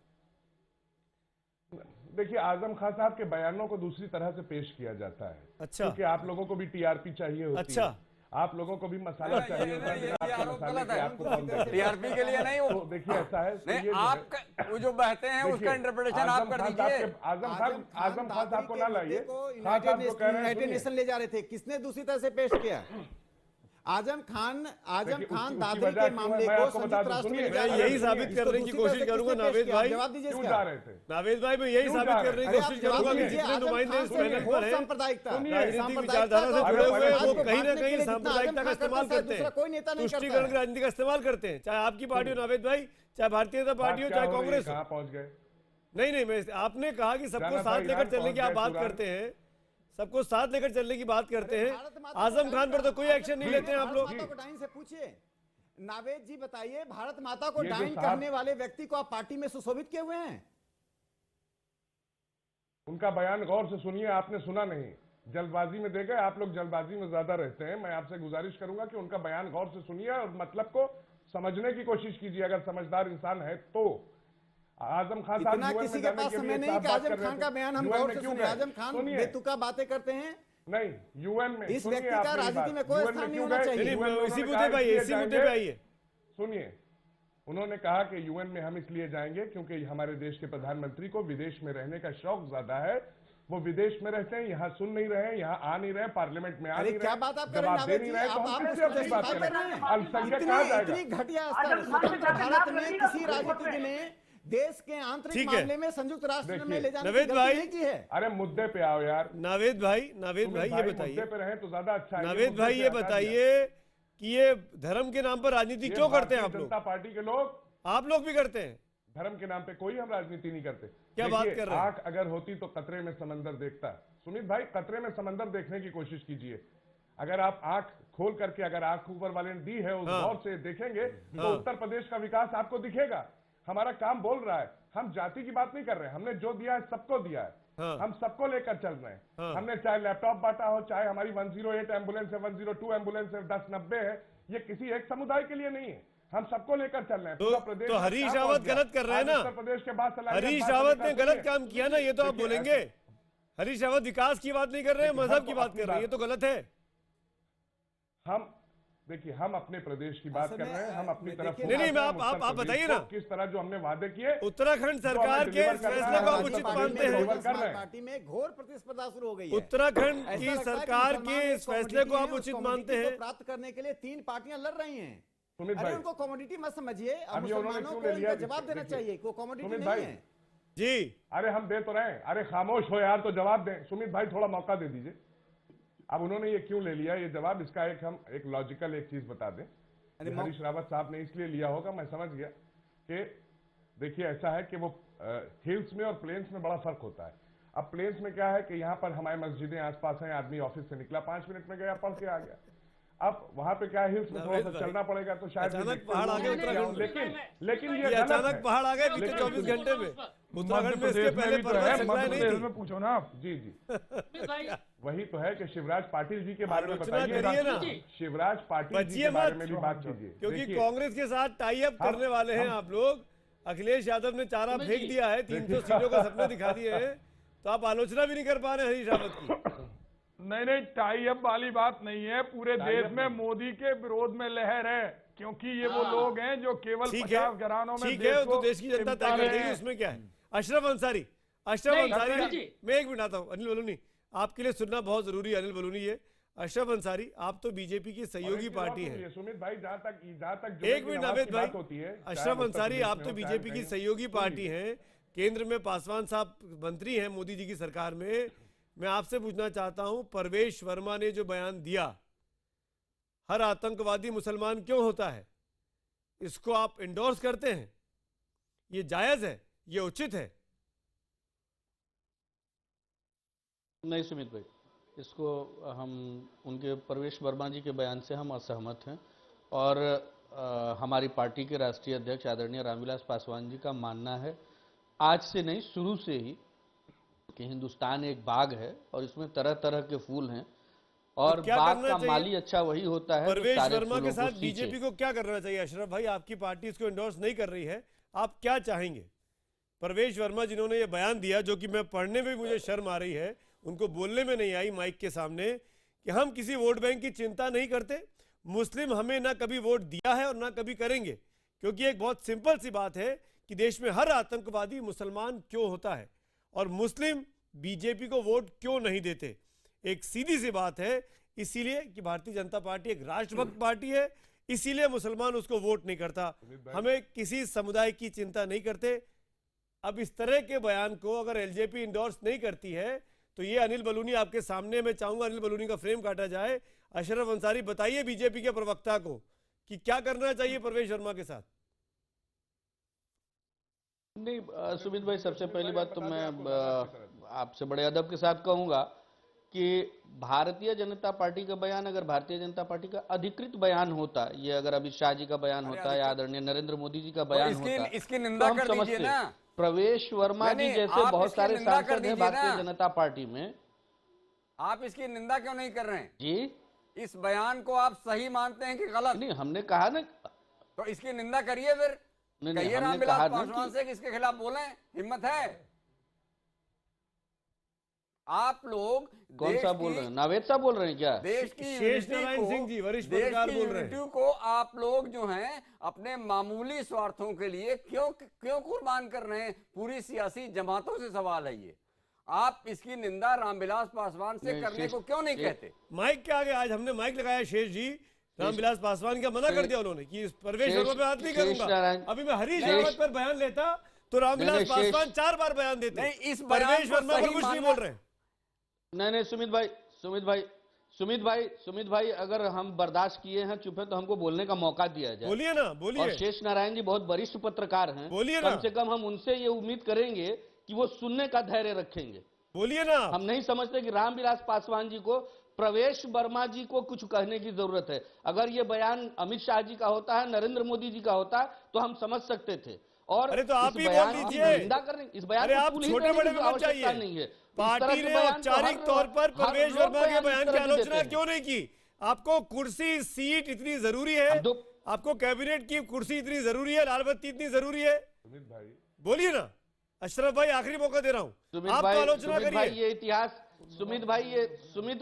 देखिए, आजम खान साहब के बयानों को दूसरी तरह से पेश किया जाता है। अच्छा। क्योंकि आप लोगों को भी टीआरपी चाहिए होती अच्छा। है, आप लोगों को भी मसाला चाहिए होता है। टीआरपी के लिए नहीं हो। देखिए ऐसा है, आप वो जो बहते हैं उसका इंटरप्रिटेशन आप कर दीजिए। आजम खान साहब को ना लाइए, यूनाइटेड नेशन ले जा रहे थे, किसने दूसरी तरह से पेश किया? आजम खान दादरी के मामले को संयुक्त राष्ट्र में मैं यही साबित करने की कोशिश करूंगा नावेद भाई, जवाब दीजिए। नावेद भाई, मैं यही साबित करने की कोशिश करूंगा कि जितने नुमाइंदे इस पैनल पर हैं, राजनीतिक विचारधारा से जुड़े हुए, वो कहीं ना कहीं सांप्रदायिकता का इस्तेमाल करते हैं, तुष्टिकरण की राजनीति का इस्तेमाल करते हैं। चाहे आपकी पार्टी हो नावेद भाई, चाहे भारतीय जनता पार्टी हो, चाहे कांग्रेस हो। पहुंच गए? नहीं, मैं आपने कहा कि सबको साथ लेकर चलने की आप बात करते हैं, सबको साथ लेकर चलने की बात करते हैं। आजम खान पर तो कोई एक्शन नहीं लेते हैं आप लोग। डाइन से पूछिए। नावेद जी बताइए, भारत माता को डाइन करने वाले व्यक्ति को आप पार्टी में सुशोभित किए हुए हैं? उनका बयान गौर से सुनिए, आपने सुना नहीं, जल्दबाजी में दे गए आप लोग। जल्दबाजी में ज्यादा रहते हैं। मैं आपसे गुजारिश करूंगा कि उनका बयान गौर से सुनिए और मतलब को समझने की कोशिश कीजिए, अगर समझदार इंसान है तो। आजम खान साहब इतना किसी के पास समय नहीं कि आजम खान का बयान हम गौर से सुने। आजम खान बेतुका बातें करते हैं। नहीं, यूएन में इस व्यक्ति का राजनीति में कोई स्थान नहीं होना चाहिए। इसी मुद्दे पे आइए। सुनिए, उन्होंने कहा कि यूएन में हम इसलिए जाएंगे क्योंकि हमारे देश के प्रधानमंत्री को विदेश में रहने का शौक ज्यादा है। वो विदेश में रहते हैं, यहाँ सुन नहीं रहे, यहाँ आ नहीं रहे, पार्लियामेंट में आ नहीं रहे, क्या बात आप कर जवाब दे नहीं रहे, तो हम कैसे अपनी बात करें? अल्पसंख्यक कहा जाएगा? इतनी घटिया स्तर स्वतंत्र भारत में किसी राजनीतिज्ञ ने देश के आंतरिक मामले में संयुक्त राष्ट्र में ले जाने की गलती नहीं की है। अरे मुद्दे पे आओ यार। नावेद भाई ये बताइए, मुद्दे पे रहे तो ज्यादा अच्छा है। नावेद भाई ये बताइए कि ये धर्म के नाम पर राजनीति क्यों करते हैं आप लोग? जनता पार्टी के लोग, आप लोग भी करते हैं। धर्म के नाम पे कोई हम राजनीति नहीं करते। क्या बात कर रहे हैं? आंख अगर होती तो कतरे में समंदर देखता। सुमित भाई, कतरे में समंदर देखने की कोशिश कीजिए। अगर आप आंख खोल करके, अगर आंख ऊपर वाले ने दी है उस गौर से देखेंगे तो उत्तर प्रदेश का विकास आपको दिखेगा। हमारा काम बोल रहा है, हम जाति की बात नहीं कर रहे हैं। हमने जो दिया है सबको दिया है। हम सबको लेकर चल रहे हैं। हमने चाहे लैपटॉप बांटा हो, चाहे हमारी 108 एम्बुलेंस है, 102 एम्बुलेंस है, 1090 है, ये किसी एक समुदाय के लिए नहीं है। हम सबको लेकर चल रहे हैं। पूरा प्रदेश। तो हरीश रावत गलत कर रहे हैं ना? उत्तर प्रदेश के बाद हरीश रावत ने गलत काम किया ना, ये तो आप बोलेंगे। हरीश रावत विकास की बात नहीं कर रहे हैं, मजहब की बात कर रहे हैं, ये तो गलत है। हम देखिए, हम अपने प्रदेश की बात कर रहे हैं, हम अपनी तरफ नहीं, आप बताइए ना किस तरह जो हमने वादे किए। उत्तराखंड सरकार के फैसले को आप उचित मानते हैं? पार्टी में घोर प्रतिस्पर्धा शुरू हो गई है। उत्तराखंड की सरकार के इस फैसले को आप उचित मानते हैं? प्राप्त करने के लिए 3 पार्टियां लड़ रही हैं। अरे उनको कमोडिटी मत समझिए, मुसलमानों को इनका जवाब देना चाहिए। कोई कमोडिटी नहीं है जी। अरे हम दे तो रहे हैं, अरे खामोश हो यार तो जवाब दें। सुमित भाई थोड़ा मौका दे दीजिए। अब उन्होंने ये क्यों ले लिया ये जवाब, इसका हम एक लॉजिकल एक चीज बता दें। ये हरीश रावत साहब ने इसलिए लिया होगा, मैं समझ गया कि देखिए ऐसा है कि वो हिल्स में और प्लेन्स में बड़ा फर्क होता है। अब प्लेन्स में क्या है कि यहाँ पर हमारी मस्जिदें आसपास हैं, आदमी ऑफिस से निकला 5 मिनट में गया, पढ़ के आ गया। अब वहां पे क्या है, हिल्स में थोड़ा सा चलना पड़ेगा, तो शायद अचानक पहाड़ आ गए उत्तराखंड, लेकिन ये अचानक पहाड़ आ गए बीते 24 घंटे में। उत्तराखंड में इसके पहले पर्वत श्रृंखलाएं नहीं थी। में पूछो ना आप। जी वही तो है कि शिवराज पाटिल जी के बारे में बताइए ना, शिवराज पाटिल जी के बारे में भी बात कीजिए, क्योंकि कांग्रेस के साथ टाई अप करने वाले हैं आप लोग। अखिलेश यादव ने चारा फेंक दिया है, 300 सीटों का सपना दिखा दिए हैं, तो आप आलोचना भी नहीं कर पा रहे हरीश रावत की। नहीं, टाई अप वाली बात नहीं है। पूरे देश में मोदी के विरोध में लहर है, क्योंकि ये वो लोग हैं जो केवल 50 घरानों में ठीक है, तो देश की जनता तय कर देगी, उसमें क्या है। अशरफ अंसारी, मैं एक मिनट आता हूँ। अनिल बलूनी, आपके लिए सुनना बहुत जरूरी है। अनिल बलूनी, ये अशरफ अंसारी, आप तो बीजेपी की सहयोगी पार्टी है। सुमित भाई, जहाँ तक एक मिनट नावेद भाई, अशरफ अंसारी, आप तो बीजेपी की सहयोगी पार्टी है, केंद्र में पासवान साहब मंत्री हैं मोदी जी की सरकार में। मैं आपसे पूछना चाहता हूं, परवेश वर्मा ने जो बयान दिया, हर आतंकवादी मुसलमान क्यों होता है, इसको आप इंडोर्स करते हैं? ये जायज है, ये उचित है? नहीं सुमित भाई, इसको हम उनके परवेश वर्मा जी के बयान से हम असहमत हैं। और हमारी पार्टी के राष्ट्रीय अध्यक्ष आदरणीय रामविलास पासवान जी का मानना है, आज से नहीं शुरू से ही, कि हिंदुस्तान एक बाग है और इसमें तरह तरह के फूल हैं, और तो बाग का माली अच्छा वही होता है। परवेश वर्मा के साथ बीजेपी को क्या करना चाहिए? अशरफ भाई, आपकी पार्टी इसको इंडोर्स नहीं कर रही है, आप क्या चाहेंगे? परवेश वर्मा जिन्होंने ये बयान दिया, जो कि मैं पढ़ने में मुझे शर्म आ रही है, उनको बोलने में नहीं आई माइक के सामने, कि हम किसी वोट बैंक की चिंता नहीं करते, मुस्लिम हमें ना कभी वोट दिया है और ना कभी करेंगे, क्योंकि एक बहुत सिंपल सी बात है कि देश में हर आतंकवादी मुसलमान क्यों होता है और मुस्लिम बीजेपी को वोट क्यों नहीं देते। एक सीधी सी बात है, इसीलिए कि भारतीय जनता पार्टी एक राष्ट्रभक्त पार्टी है, इसीलिए मुसलमान उसको वोट नहीं करता। हमें किसी समुदाय की चिंता नहीं करते। अब इस तरह के बयान को अगर एलजेपी इंडोर्स नहीं करती है, तो ये अनिल बलूनी आपके सामने, मैं चाहूंगा अनिल बलूनी का फ्रेम काटा जाए। अशरफ अंसारी, बताइए बीजेपी के प्रवक्ता को कि क्या करना चाहिए परवेश वर्मा के साथ। नहीं सुमित भाई, सबसे पहली बात तो मैं आपसे बड़े अदब के साथ कहूंगा कि भारतीय जनता पार्टी का बयान अगर भारतीय जनता पार्टी का अधिकृत बयान होता, ये अगर अमित शाह जी का बयान होता या आदरणीय नरेंद्र मोदी जी का बयान होता, इसकी निंदा तो कर दीजिए ना। प्रवेश वर्मा जी जैसे बहुत सारे सांसद हैं भारतीय जनता पार्टी में, आप इसकी निंदा क्यों नहीं कर रहे हैं जी? इस बयान को आप सही मानते हैं कि गलत? नहीं, हमने कहा ना, तो इसकी निंदा करिए फिर, कहिए रामविलास पासवान से कि इसके खिलाफ बोलें, हिम्मत है। आप लोग कौन सा बोल रहे हैं? नावेद साहब बोल रहे हैं क्या? देश की शेष नारायण सिंह जी वरिष्ठ पत्रकार बोल रहे हैं। को आप लोग जो हैं अपने मामूली स्वार्थों के लिए क्यों कुर्बान कर रहे हैं? पूरी सियासी जमातों से सवाल है ये। आप इसकी निंदा रामविलास पासवान से करने को क्यों नहीं कहते? माइक के आगे आज हमने माइक लगाया, शेष जी रामविलास पासवान का मना कर दिया उन्होंने कि परवेश वर्मा पे बात नहीं करूंगा। अभी मैं हरीश रावत पर बयान लेता तो रामविलास पासवान 4 बार बयान देते। इस परवेश वर्मा पर कुछ नहीं बोल रहे। नहीं सुमित भाई, अगर हम बर्दाश्त किए हैं, चुप है, तो हमको बोलने का मौका दिया जाए। बोलिए ना, बोलिए। और शेष नारायण जी बहुत वरिष्ठ पत्रकार हैं, बोलिए ना। कम से कम हम उनसे ये उम्मीद करेंगे कि वो सुनने का धैर्य रखेंगे। बोलिए ना। हम नहीं समझते कि रामविलास पासवान जी को, प्रवेश वर्मा जी को कुछ कहने की जरूरत है। अगर ये बयान अमित शाह जी का होता है, नरेंद्र मोदी जी का होता, तो हम समझ सकते थे। और अरे तो आप ही बोल दीजिए, निंदा करने, इस बयान अरे आप छोटे बड़े में मत जाइए। नहीं है, पार्टी ने औपचारिक तौर पर परवेश वर्मा के बयान की आलोचना क्यों नहीं की? आपको कुर्सी, सीट इतनी जरूरी है, आपको कैबिनेट की कुर्सी इतनी जरूरी है, लाल बत्ती इतनी जरूरी है? बोलिए ना अशरफ भाई, आखिरी मौका दे रहा हूँ, आप आलोचना करिए। ये इतिहास, सुमित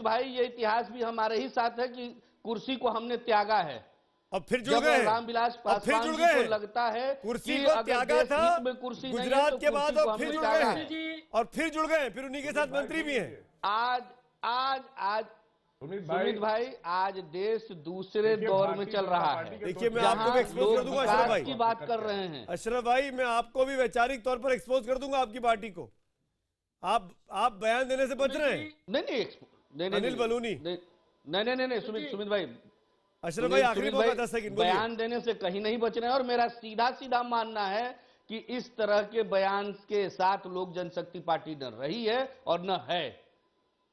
भाई ये इतिहास भी हमारे ही साथ है कि कुर्सी को हमने त्यागा है। अब फिर जुड़ गए रामविलास पासवान जी को लगता है कुर्सी को त्यागा था गुजरात के बाद, और फिर जुड़ गए, और फिर जुड़ गए, फिर उन्हीं के साथ मंत्री भी हैं। आज सुमित भाई, आज देश दूसरे दौर में चल रहा है। देखिए, मैं आपको भी एक्सपोज कर दूंगा अशरफ भाई की बात कर रहे हैं। अशरफ भाई, मैं आपको भी वैचारिक तौर पर एक्सपोज कर दूंगा आपकी पार्टी को। आप बयान देने से बच रहे हैं। नहीं, अनिल बलूनी, नहीं सुमित भाई, अशरफ भाई आखिरी मौका 10 सेकंड बोलिए। बयान देने से कहीं नहीं बच रहे हैं और मेरा सीधा सीधा मानना है कि इस तरह के बयान के साथ लोक जनशक्ति पार्टी न रही है और न है।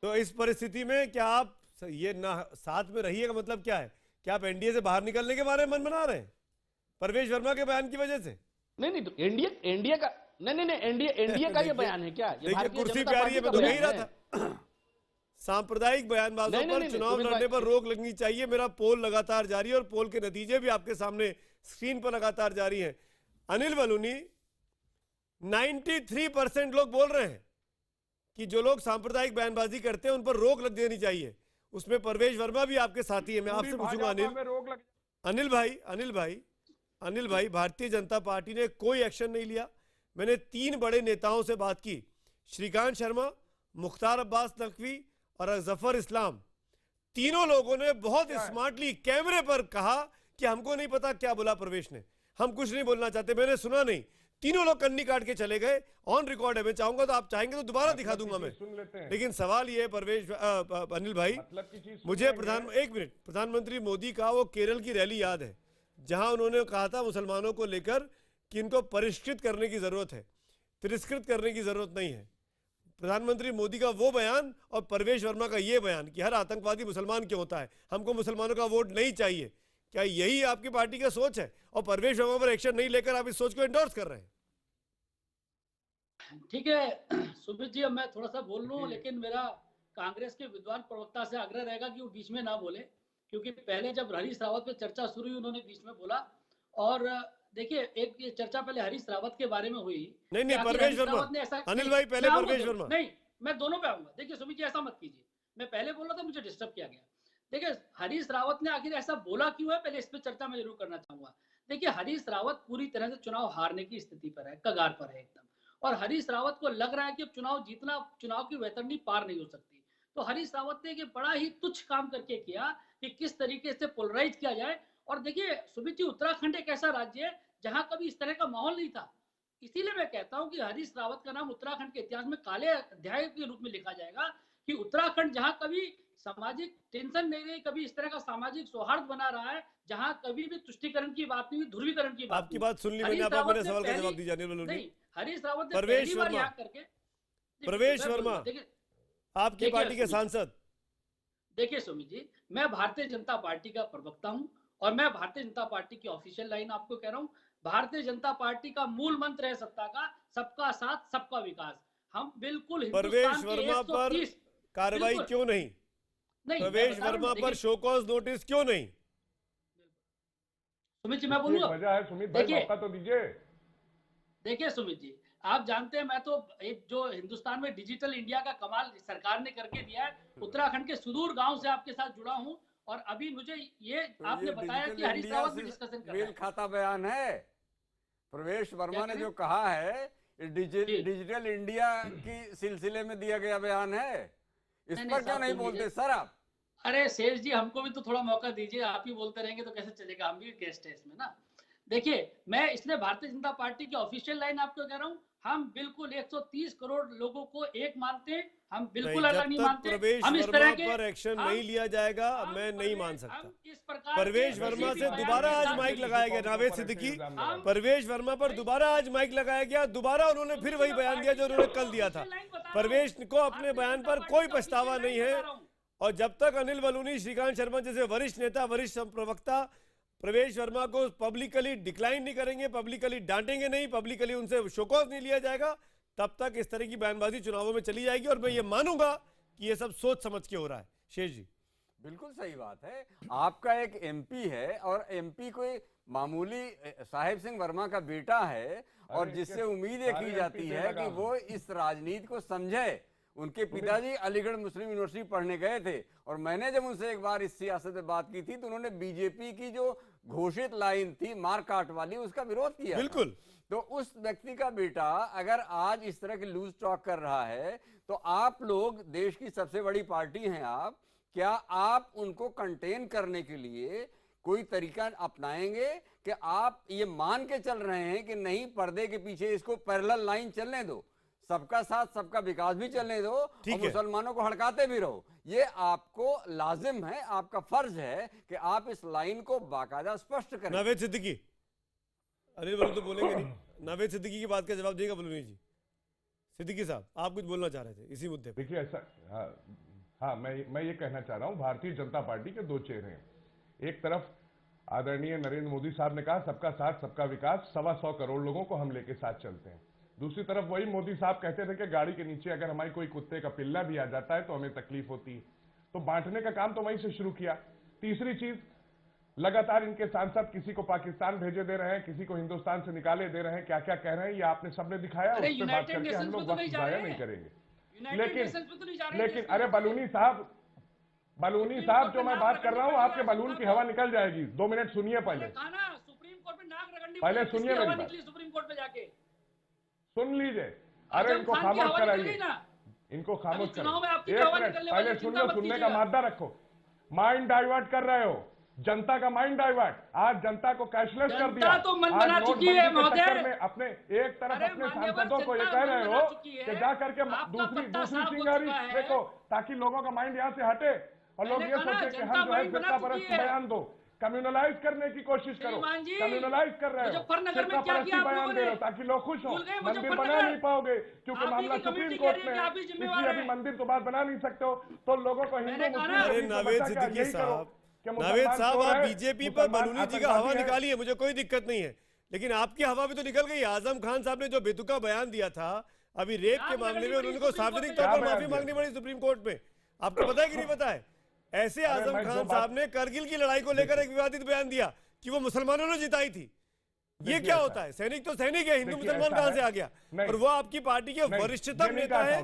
तो इस परिस्थिति में क्या आप ये ना साथ में रहिए का मतलब क्या है? क्या आप एनडीए से बाहर निकलने के बारे में मन बना रहे हैं परवेश वर्मा के बयान की वजह से? नहीं तो एनडीए का नहीं एनडीए का ये बयान है क्या? ये देखिए कुर्सी पे आ रही है, मैं तो कह ही रहा था सांप्रदायिक बयानबाजों पर चुनाव लड़ने पर रोक लगनी चाहिए। मेरा पोल लगातार जारी है और पोल के नतीजे भी आपके सामने स्क्रीन पर लगातार जारी हैं। अनिल बलूनी 93% लोग बोल रहे हैं कि जो लोग सांप्रदायिक बयानबाजी करते हैं उन पर रोक लग देनी चाहिए। उसमें परवेश वर्मा भी आपके साथी है। मैं आपसे पूछूंगा अनिल भाई भारतीय जनता पार्टी ने कोई एक्शन नहीं लिया। मैंने 3 बड़े नेताओं से बात की, श्रीकांत शर्मा, मुख्तार अब्बास नकवी और जफर इस्लाम। तीनों लोगों ने बहुत स्मार्टली कैमरे पर कहा कि हमको नहीं पता क्या बोला परवेश ने, हम कुछ नहीं बोलना चाहते, मैंने सुना नहीं। तीनों लोग कन्नी काट के चले गए। ऑन रिकॉर्ड है, मैं चाहूंगा तो आप चाहेंगे तो दोबारा दिखा दूंगा मैं। लेकिन सवाल ये है परवेश अनिल भाई, मुझे प्रधानमंत्री मोदी का वो केरल की रैली याद है जहां उन्होंने कहा था मुसलमानों को लेकर कि इनको परिष्कृत करने की जरूरत है, तिरस्कृत करने की जरूरत नहीं है। प्रधानमंत्री मोदी का वो बयान और परवेश वर्मा का ये बयान कि हर आतंकवादी मुसलमान क्यों होता है, हमको मुसलमानों का वोट नहीं चाहिए, क्या यही आपकी पार्टी का सोच है? और परवेश वर्मा पर एक्शन नहीं लेकर आप इस सोच को एंडोर्स कर रहे हैं? ठीक है सुमित जी, अब मैं थोड़ा सा बोल लूं, लेकिन मेरा कांग्रेस के विद्वान प्रवक्ता से आग्रह रहेगा कि वो बीच में ना बोले, क्योंकि पहले जब हरीश रावत पे चर्चा शुरू हुई उन्होंने बीच में बोला। और देखिए एक ये चर्चा पहले हरीश रावत के बारे में हुई। नहीं परवेश वर्मा, अनिल भाई पहले परवेश वर्मा। नहीं मैं दोनों पे आऊंगा। देखिए सुमित जी ऐसा मत कीजिए, मैं पहले बोल रहा था मुझे डिस्टर्ब किया गया। देखिए हरीश रावत ने आखिर ऐसा बोला क्यों है, पहले इस पे चर्चा मैं जरूर करना चाहूंगा। देखिए हरीश रावत पूरी तरह से चुनाव हारने की स्थिति पर है, कगार पर है एकदम। और हरीश रावत को लग रहा है कि अब चुनाव की वैतरणी पार नहीं हो सकती। तो हरीश रावत ने एक बड़ा ही तुच्छ काम करके किया कि किस तरीके से पोलराइज किया जाए। और देखिए सुमित जी, उत्तराखंड एक ऐसा राज्य है जहां कभी इस तरह का माहौल नहीं था। इसीलिए मैं कहता हूं कि हरीश रावत का नाम उत्तराखंड के इतिहास में काले अध्याय के रूप में लिखा जाएगा कि उत्तराखंड जहां कभी सामाजिक टेंशन नहीं रही, कभी इस तरह का सामाजिक सौहार्द बना रहा है, जहां कभी भी तुष्टिकरण की बात नहीं हुई, ध्रुवीकरण की बात। आपकी बात सुन ली मैंने, आप मेरे सवाल का जवाब दीजिए। नहीं, हरीश रावत ने परवेश वर्मा आपकी पार्टी के सांसद। देखिए सुमित जी, मैं भारतीय जनता पार्टी का प्रवक्ता हूं और मैं भारतीय जनता पार्टी की ऑफिशियल लाइन आपको कह रहा हूं। भारतीय जनता पार्टी का मूल मंत्र है सत्ता का, सबका साथ सबका विकास। हम बिल्कुल परवेश वर्मा पर कार्रवाई क्यों नहीं? परवेश वर्मा पर शो कॉज नोटिस क्यों नहीं? सुमित जी मैं बोलूंगा, वजह है सुमित भाई, मौका तो दीजिए। देखिए सुमित जी, आप जानते हैं मैं तो एक जो हिंदुस्तान में डिजिटल इंडिया का कमाल सरकार ने करके दिया है, उत्तराखंड के सुदूर गांव से आपके साथ जुड़ा हूं। और अभी मुझे ये आपने बताया कि हरीश रावत भी डिस्कशन कर रहे हैं। मेल खाता बयान है प्रवेश वर्मा ने जो कहा है, डिजिटल इंडिया की सिलसिले में दिया गया बयान है। इस पर क्यों नहीं बोलते सर आप? अरे शेष जी, हमको भी तो थोड़ा मौका दीजिए। आप ही बोलते रहेंगे तो कैसे चलेगा, हम भी गेस्ट है इसमें ना। देखिए मैं इसलिए भारतीय जनता पार्टी की ऑफिशियल लाइन आपको कह रहा हूँ, हम बिल्कुल 130 करोड़ लोगों को एक मानते हैं, हम बिल्कुल अलग नहीं मानते। हम इस तरह के पर एक्शन नहीं लिया जाएगा, मैं नहीं मान सकता। परवेश वर्मा से दोबारा आज माइक लगाया गया, नावेद सिद्दीकी, परवेश वर्मा पर दोबारा आज माइक लगाया गया। दोबारा उन्होंने फिर वही बयान दिया जो उन्होंने कल दिया था। परवेश को अपने बयान पर कोई पछतावा नहीं है। और जब तक अनिल बलूनी, श्रीकांत शर्मा जैसे वरिष्ठ नेता, वरिष्ठ प्रवक्ता प्रवेश वर्मा को पब्लिकली डिक्लाइन नहीं करेंगे, पब्लिकली डांटेंगे नहीं, पब्लिकली उनसे शोकॉज नहीं लिया जाएगा, तब तक इस तरह की बयानबाजी चुनावों में चली जाएगी। और मैं ये मानूंगा कि ये सब सोच समझ के हो रहा है। शेष जी बिल्कुल सही बात है। आपका एक एमपी है और एमपी कोई मामूली साहिब सिंह वर्मा का बेटा है, और जिससे उम्मीद ये की जाती है कि वो इस राजनीति को समझे। उनके पिताजी अलीगढ़ मुस्लिम यूनिवर्सिटी पढ़ने गए थे, और मैंने जब उनसे एक बार इस सियासत में बात की थी तो उन्होंने बीजेपी की जो घोषित लाइन थी मारकाट वाली, उसका विरोध किया। बिल्कुल। तो उस व्यक्ति का बेटा अगर आज इस तरह की लूज टॉक कर रहा है, तो आप लोग देश की सबसे बड़ी पार्टी हैं, आप क्या आप उनको कंटेन करने के लिए कोई तरीका अपनाएंगे कि आप ये मान के चल रहे हैं कि नहीं, पर्दे के पीछे इसको पैरेलल लाइन चलने दो, सबका साथ सबका विकास भी चलने दो और ठीक है। मुसलमानों को हड़काते भी रहो। ये आपको लाजिम है, आपका फर्ज है कि आप इस लाइन को बाकायदा स्पष्ट करें। नावेद सिद्दीकी, अनिल बलूनी तो बोलेंगे नहीं, नावेद सिद्दीकी की बात का जवाब देगा बलूनी जी। सिद्दीकी साहब, आप कुछ बोलना चाह रहे थे इसी मुद्दे पे। देखिए ऐसा, हाँ मैं ये कहना चाह रहा हूँ, भारतीय जनता पार्टी के दो चेहरे हैं। एक तरफ आदरणीय नरेंद्र मोदी साहब ने कहा सबका साथ सबका विकास, 125 करोड़ लोगों को हम लेके साथ चलते हैं। दूसरी तरफ वही मोदी साहब कहते थे कि गाड़ी के नीचे अगर हमारी कोई कुत्ते का पिल्ला भी आ जाता है तो हमें तकलीफ होती है। तो बांटने का काम तो वहीं से शुरू किया। तीसरी चीज, लगातार इनके सांसद किसी को पाकिस्तान भेजे दे रहे हैं, किसी को हिंदुस्तान से निकाले दे रहे हैं, क्या क्या कह रहे हैं ये आपने सबने दिखाया। उस पर बात करके हम लोग वक्त जाया नहीं करेंगे। लेकिन अरे बलूनी साहब, जो मैं बात कर रहा हूँ, आपके बलून की हवा निकल जाएगी। 2 मिनट सुनिए पहले, सुप्रीम कोर्ट में नाक रगड़नी पहले सुनिए मेरी बात, सुप्रीम कोर्ट में जाके सुन लीजिए। अरे इनको खामोश कराइए, इनको खामोश कराइए। 1 मिनट पहले सुन लो, सुनने का मादा रखो। माइंड डाइवर्ट कर रहे हो, जनता का माइंड डाइवर्ट। आज जनता को कैशलेस कर दिया। तो मन बना चुकी है महोदय। में अपने एक तरफ अपने सांसदों को ये कह रहे हो कि जा करके दूसरी चिंगारी देखो, ताकि लोगों का माइंड यहाँ से हटे और लोग ये सोचे कि हम जो है फिरका परस्त बयान दो, कम्युनलाइज करने की कोशिश करो। कम्युनलाइज कर रहे हो, फिरका परस्ती बयान दे रहे हो ताकि लोग खुश हो। मंदिर बना नहीं पाओगे क्योंकि मामला सुप्रीम कोर्ट में है, इसलिए अभी मंदिर तो बात बना नहीं सकते हो। तो लोगों को हिंदू मुस्लिम नावेद सिद्दीकी साहब, नावेद साहब, आप बीजेपी पर बलूनी जी का हवा निकालिए, मुझे कोई दिक्कत नहीं है, लेकिन आपकी हवा भी तो निकल गई। आजम खान साहब ने जो बेतुका बयान दिया था अभी रेप के मामले में, उनको सार्वजनिक तौर पर माफी मांगनी पड़ी सुप्रीम कोर्ट में। आपको पता है कि नहीं पता है? ऐसे आजम खान साहब ने करगिल की लड़ाई को लेकर एक विवादित बयान दिया कि वो मुसलमानों ने जिताई थी। ये क्या होता है? सैनिक तो सैनिक है, हिंदू मुसलमान कहां से आ गया? और वो आपकी पार्टी के वरिष्ठतम नेता है,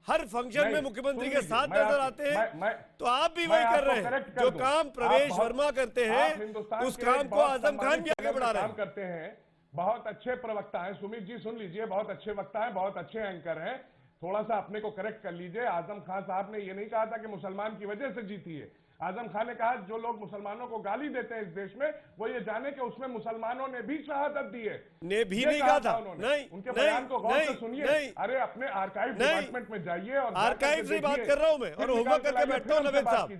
हर फंक्शन में मुख्यमंत्री के साथ नजर आते हैं। तो आप भी वही कर रहे हैं जो काम प्रवेश वर्मा करते हैं, उस काम को आजम खान भी आगे बढ़ा रहे करते हैं। बहुत अच्छे प्रवक्ता हैं सुमित जी, सुन लीजिए, बहुत अच्छे वक्ता हैं, बहुत अच्छे एंकर हैं। थोड़ा सा अपने को करेक्ट कर लीजिए। आजम खान साहब ने ये नहीं कहा था कि मुसलमान की वजह से जीती है। आजम खान ने कहा जो लोग मुसलमानों को गाली देते हैं इस देश में, वो ये जाने कि उसमें मुसलमानों ने भी शहादत दी है। ने भी नहीं कहा था, नहीं, उनके बयान को गौर से सुनिए। अरे अपने आर्काइव डिपार्टमेंट में जाइए और आर्काइव से बात कर रहा हूं मैं, और होमवर्क करके बैठता हूं। नवेद साहब,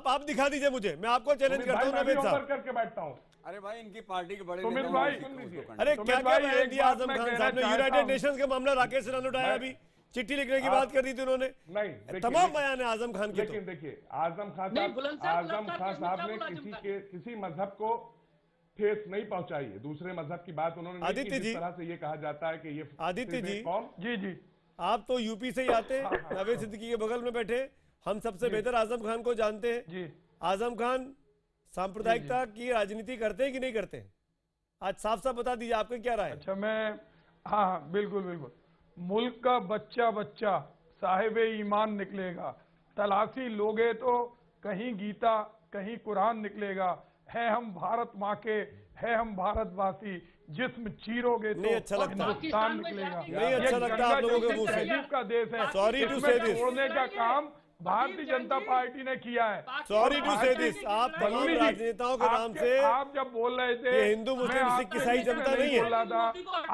आप दिखा दीजिए मुझे, मैं आपको चैलेंज करता हूं। नवेद साहब करके बैठता हूं। अरे भाई, इनकी पार्टी के बड़े सुमित भाई, अरे क्या क्या बयान दिया आजम खान साहब ने? यूनाइटेड नेशंस का मामला राकेश सिन्हा ने उठाया, अभी चिट्ठी लिखने की बात कर दी थी उन्होंने। नहीं, तमाम बयान है आजम खान के। लेकिन देखिए, आजम खान साहब ने किसी मजहब को ठेस नहीं पहुंचाई है। दूसरे मजहब की बात उन्होंने नहीं की। जिस तरह से ये कहा जाता है कि ये आदित्य जी, कौन जी आप तो यूपी से ही आते, नावेद सिद्दीकी के बगल में बैठे, हम सबसे बेहतर आजम खान को जानते हैं जी। आजम खान सांप्रदायिकता की राजनीति करते हैं कि नहीं करते हैं? आज साफ साफ बता दीजिए, आपका क्या राय है? अच्छा, मैं हाँ बिल्कुल बिल्कुल। मुल्क का बच्चा बच्चा साहिब ईमान निकलेगा। तलाशी लोगे तो कहीं गीता कहीं कुरान निकलेगा। है हम भारत माँ के, है हम भारतवासी, जिस्म चीरोगे तो अच्छा लगता, हिंदुस्तान निकलेगा। नहीं अच्छा लगता आप लोगों के मुंह से। तहजीब का देश है, सॉरी टू से दिस, तोड़ने का काम भारतीय जनता पार्टी ने किया है। सॉरी टू से दिस, आप तमाम राजनेताओं के नाम से आप जब बोल रहे थे हिंदू मुस्लिम सिख ईसाई जनता नहीं है।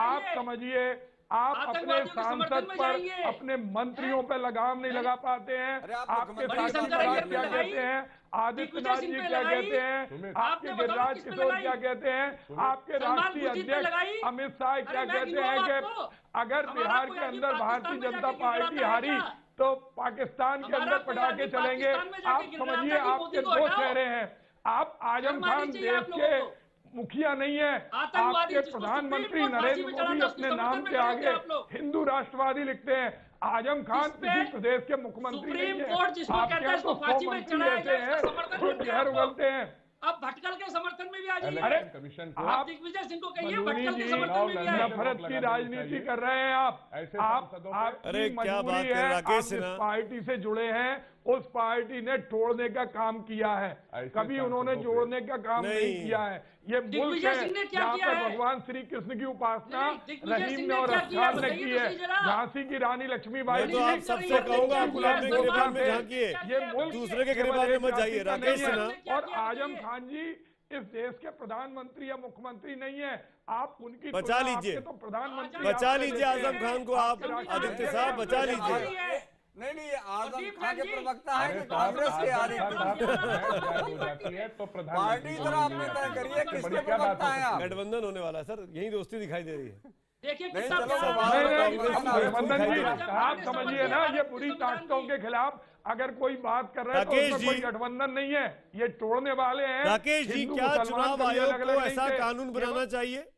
आप समझिए, आप अपने सांसद पर, अपने मंत्रियों पर लगाम नहीं लगा पाते हैं। आपके साथी महाराज क्या कहते हैं, आदित्यनाथ जी क्या कहते हैं, आपके गिरिराज किशोर क्या कहते हैं, आपके राष्ट्रीय अध्यक्ष अमित शाह क्या कहते हैं कि अगर बिहार के अंदर भारतीय जनता पार्टी हारी तो पाकिस्तान के अंदर पटाखे चलेंगे। आप समझिए, आपके दो चेहरे हैं। आप आजम खान देश के मुखिया नहीं है, आपके प्रधानमंत्री नरेंद्र मोदी अपने नाम के आगे हिंदू राष्ट्रवादी लिखते हैं। आजम खान किसी प्रदेश के मुख्यमंत्री नहीं है। आपके यहाँ तो 100 मंत्री ऐसे हैं जो जहर उगलते हैं। अब भटकल के समर्थन में भी आ जाइए। अरे आप दिग्विजय सिंह को कहिए भटकल के समर्थन में भी आइए। नफरत की राजनीति कर रहे हैं आप। अरे क्या बात है, राकेश सिन्हा पार्टी से जुड़े हैं, उस पार्टी ने तोड़ने का काम किया है, कभी उन्होंने जोड़ने का काम नहीं किया है। ये मुल्क है जहाँ पर भगवान श्री कृष्ण की उपासना रहीम ने और अफसार ने की है। झांसी की रानी लक्ष्मीबाई तो आप सबसे कहूंगा, आप अपने गिरबान में झांकिए, ये मुल्क दूसरे के गिरबान में मत जाइए। राकेश सिन्हा और आजम खान जी इस देश के प्रधानमंत्री या मुख्यमंत्री नहीं है। आप उनकी बचा तुलना लीजिए, आपके तो प्रधानमंत्री बचा लीजिए आजम खान को, आप आदित्य साहब बचा लीजिए। नहीं ये आजम खान के प्रवक्ता है कि कांग्रेस के हो जाती है तो पार्टी तरह आप तय करिए किसके प्रवक्ता है आप। गठबंधन होने वाला है सर, यही दोस्ती दिखाई दे रही है। देखिए गठबंधन जी आप समझिए ना, ये बुरी ताकतों के खिलाफ अगर कोई बात कर रहा है तो उसमें कोई गठबंधन नहीं है, ये तोड़ने वाले हैं। राकेश जी, क्या चुनाव आयोग को ऐसा कानून बनाना चाहिए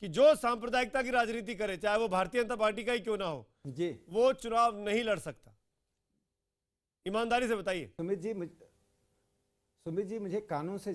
कि जो सांप्रदायिकता की राजनीति करे, चाहे वो भारतीय जनता पार्टी का ही क्यों ना हो जी, वो चुनाव नहीं लड़ सकता? ईमानदारी से बताइए। सुमित जी मुझे कानून से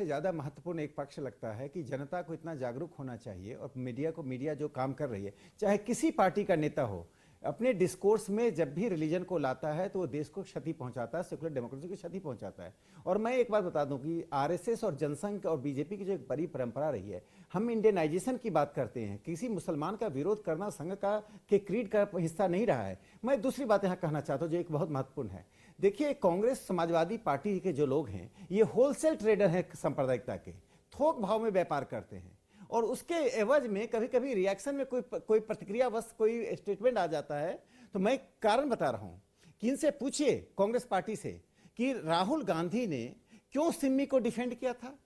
ज्यादा महत्वपूर्ण एक पक्ष लगता है कि जनता को इतना जागरूक होना चाहिए, और मीडिया जो काम कर रही है, चाहे किसी पार्टी का नेता हो, अपने डिस्कोर्स में जब भी रिलीजन को लाता है तो वो देश को क्षति पहुंचाता है, सेकुलर डेमोक्रेसी को क्षति पहुंचाता है। और मैं एक बात बता दूं कि आरएसएस और जनसंघ और बीजेपी की जो एक बड़ी परंपरा रही है, हम इंडियनाइजेशन की बात करते हैं, किसी मुसलमान का विरोध करना संघ के क्रीड का हिस्सा नहीं रहा है। मैं दूसरी बात यहाँ कहना चाहता हूँ जो एक बहुत महत्वपूर्ण है। देखिए, कांग्रेस समाजवादी पार्टी के जो लोग हैं ये होलसेल ट्रेडर हैं, सांप्रदायिकता के थोक भाव में व्यापार करते हैं, और उसके एवज में कभी कभी रिएक्शन में कोई प्रतिक्रिया बस कोई स्टेटमेंट आ जाता है। तो मैं कारण बता रहा हूं कि इनसे पूछिए कांग्रेस पार्टी से कि राहुल गांधी ने क्यों सिम्मी को डिफेंड किया था,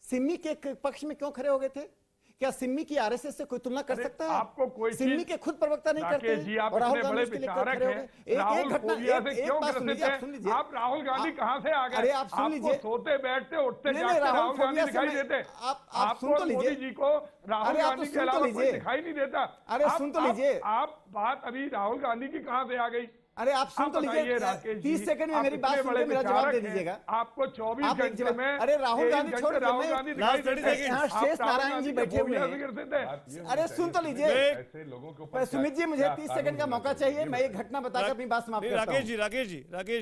सिम्मी के पक्ष में क्यों खड़े हो गए थे? क्या सिम्मी की आरएसएस से कोई तुलना कर सकता है? आपको कोई सिम्मी के खुद प्रवक्ता नहीं करते जी, आप और राहुल इतने गांधी बड़े उसके लिए विचारक खड़े हो हैं। गए। एक घटना, एक बात सुन लीजिए, आप राहुल गांधी कहां से आ गए? अरे आप सुन लीजिए, सोते बैठते उठते नहीं, जागते राहुल राहुल गांधी फोबिया दिखाई से देते। आप सुन तो आपको लीजिए। मोदी जी को राहुल गांधी के अलावा कोई दिखाई नहीं देता। अरे सुन तो लीजिए, आप बात अभी राहुल गांधी की कहां से आ गई? अरे आप सुन तो लीजिए, 30 सेकंड में मेरी बात सुनकर मेरा जवाब दे दीजिएगा। आपको 24 घंटे में अरे राहुल गांधी छोड़ के राहुल गांधी यहाँ शेष नारायण जी बैठे हुए हैं। अरे सुन तो लीजिए सुमित जी, मुझे 30 सेकंड का मौका चाहिए, मैं एक घटना बताकर अपनी बात समाप्त करता हूं। राकेश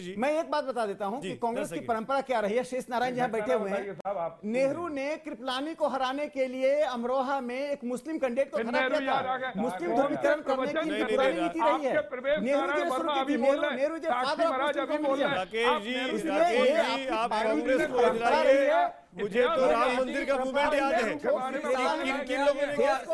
जी मैं एक बात बता देता हूं कि कांग्रेस की परंपरा क्या रही है। शेष नारायण यहाँ बैठे हुए हैं। नेहरू ने कृपलानी को हराने के लिए अमरोहा में एक मुस्लिम कैंडिडेट को खड़ा किया था। मुस्लिम ध्रुवीकरण करने की पुरानी नीति रही है। नेहरू जी ने शुरू की थी। Nehru ji father of Muslim feminism. Rakesh ji, आप कांग्रेस को इजराइए। मुझे तो राम मंदिर का मूवमेंट याद है। किन लोगों ने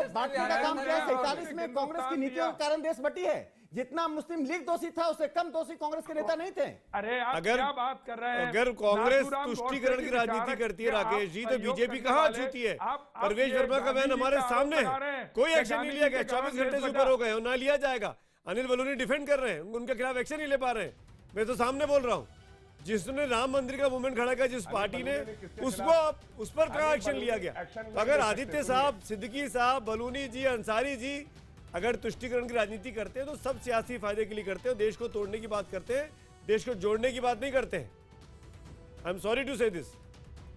बांटने का काम किया? 47 में कांग्रेस की नीतियों के कारण देश बटी है। जितना मुस्लिम लीग दोषी था उससे कम दोषी कांग्रेस के नेता नहीं थे। अरे आप क्या बात कर रहे हैं? अगर कांग्रेस तुष्टीकरण की राजनीति करती है राकेश जी, तो बीजेपी कहां छूती है? परवेश वर्मा का बयान हमारे सामने है, कोई एक्शन नहीं लिया गया। 24 घंटे से ऊपर हो गए, ना लिया जाएगा। अनिल बलूनी डिफेंड कर रहे हैं, उनके खिलाफ एक्शन नहीं ले पा रहे हैं। मैं तो सामने बोल रहा हूँ, जिसने राम मंदिर का मूवमेंट खड़ा किया, जिस पार्टी ने, उस पर कहाँ एक्शन लिया गया? अगर आदित्य साहब, सिद्दीकी साहब, बलूनी जी, अंसारी जी अगर तुष्टीकरण की राजनीति करते हैं तो सब सियासी फायदे के लिए करते हैं, देश को तोड़ने की बात करते हैं, देश को जोड़ने की बात नहीं करते हैं। आई एम सॉरी टू से दिस।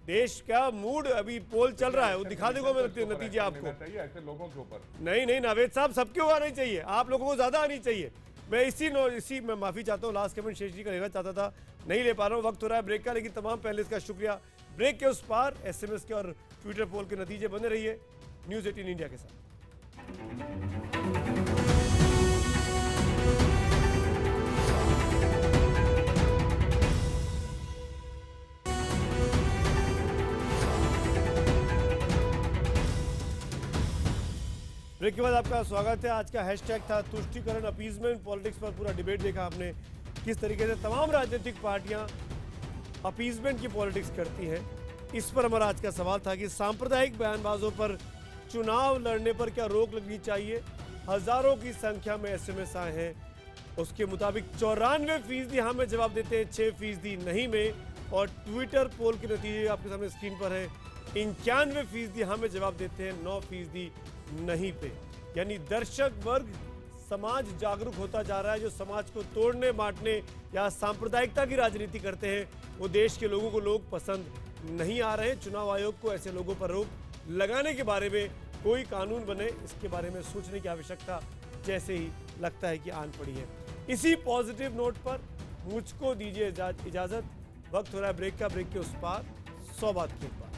देश का मूड अभी पोल चल रहा है, वो दिखा देगा मैं नतीजे आपको। ऐसे लोगों के ऊपर नहीं नावेद साहब, सबके को आनी चाहिए, आप लोगों को ज्यादा आनी चाहिए। मैं इसी में माफी चाहता हूँ, लास्ट कमेंट शेष जी का लेना चाहता था, नहीं ले पा रहा हूँ, वक्त हो रहा है ब्रेक का। लेकिन तमाम पैनलिस्ट का शुक्रिया। ब्रेक के उस पार SMS के और ट्विटर पोल के नतीजे बने रहिए न्यूज़ 18 इंडिया के साथ। ब्रेक के बाद आपका स्वागत है। आज का हैशटैग था तुष्टीकरण अपीजमेंट पॉलिटिक्स पर पूरा डिबेट देखा आपने, किस तरीके से तमाम राजनीतिक पार्टियां अपीजमेंट की पॉलिटिक्स करती हैं। इस पर हमारा आज का सवाल था कि सांप्रदायिक बयानबाजों पर चुनाव लड़ने पर क्या रोक लगनी चाहिए। हजारों की संख्या में SMS आए हैं, उसके मुताबिक 94% हाँ में जवाब देते हैं, 6% नहीं में। और ट्विटर पोल के नतीजे आपके सामने स्क्रीन पर है, 91% हाँ में जवाब देते हैं, 9% नहीं पे। यानी दर्शक वर्ग, समाज जागरूक होता जा रहा है। जो समाज को तोड़ने बांटने या सांप्रदायिकता की राजनीति करते हैं, वो देश के लोगों को लोग पसंद नहीं आ रहे। चुनाव आयोग को ऐसे लोगों पर रोक लगाने के बारे में कोई कानून बने, इसके बारे में सोचने की आवश्यकता जैसे ही लगता है कि आन पड़ी है। इसी पॉजिटिव नोट पर मुझको दीजिए इजाजत। वक्त हो रहा है ब्रेक का, ब्रेक के उस पार 100 बात के एक बार।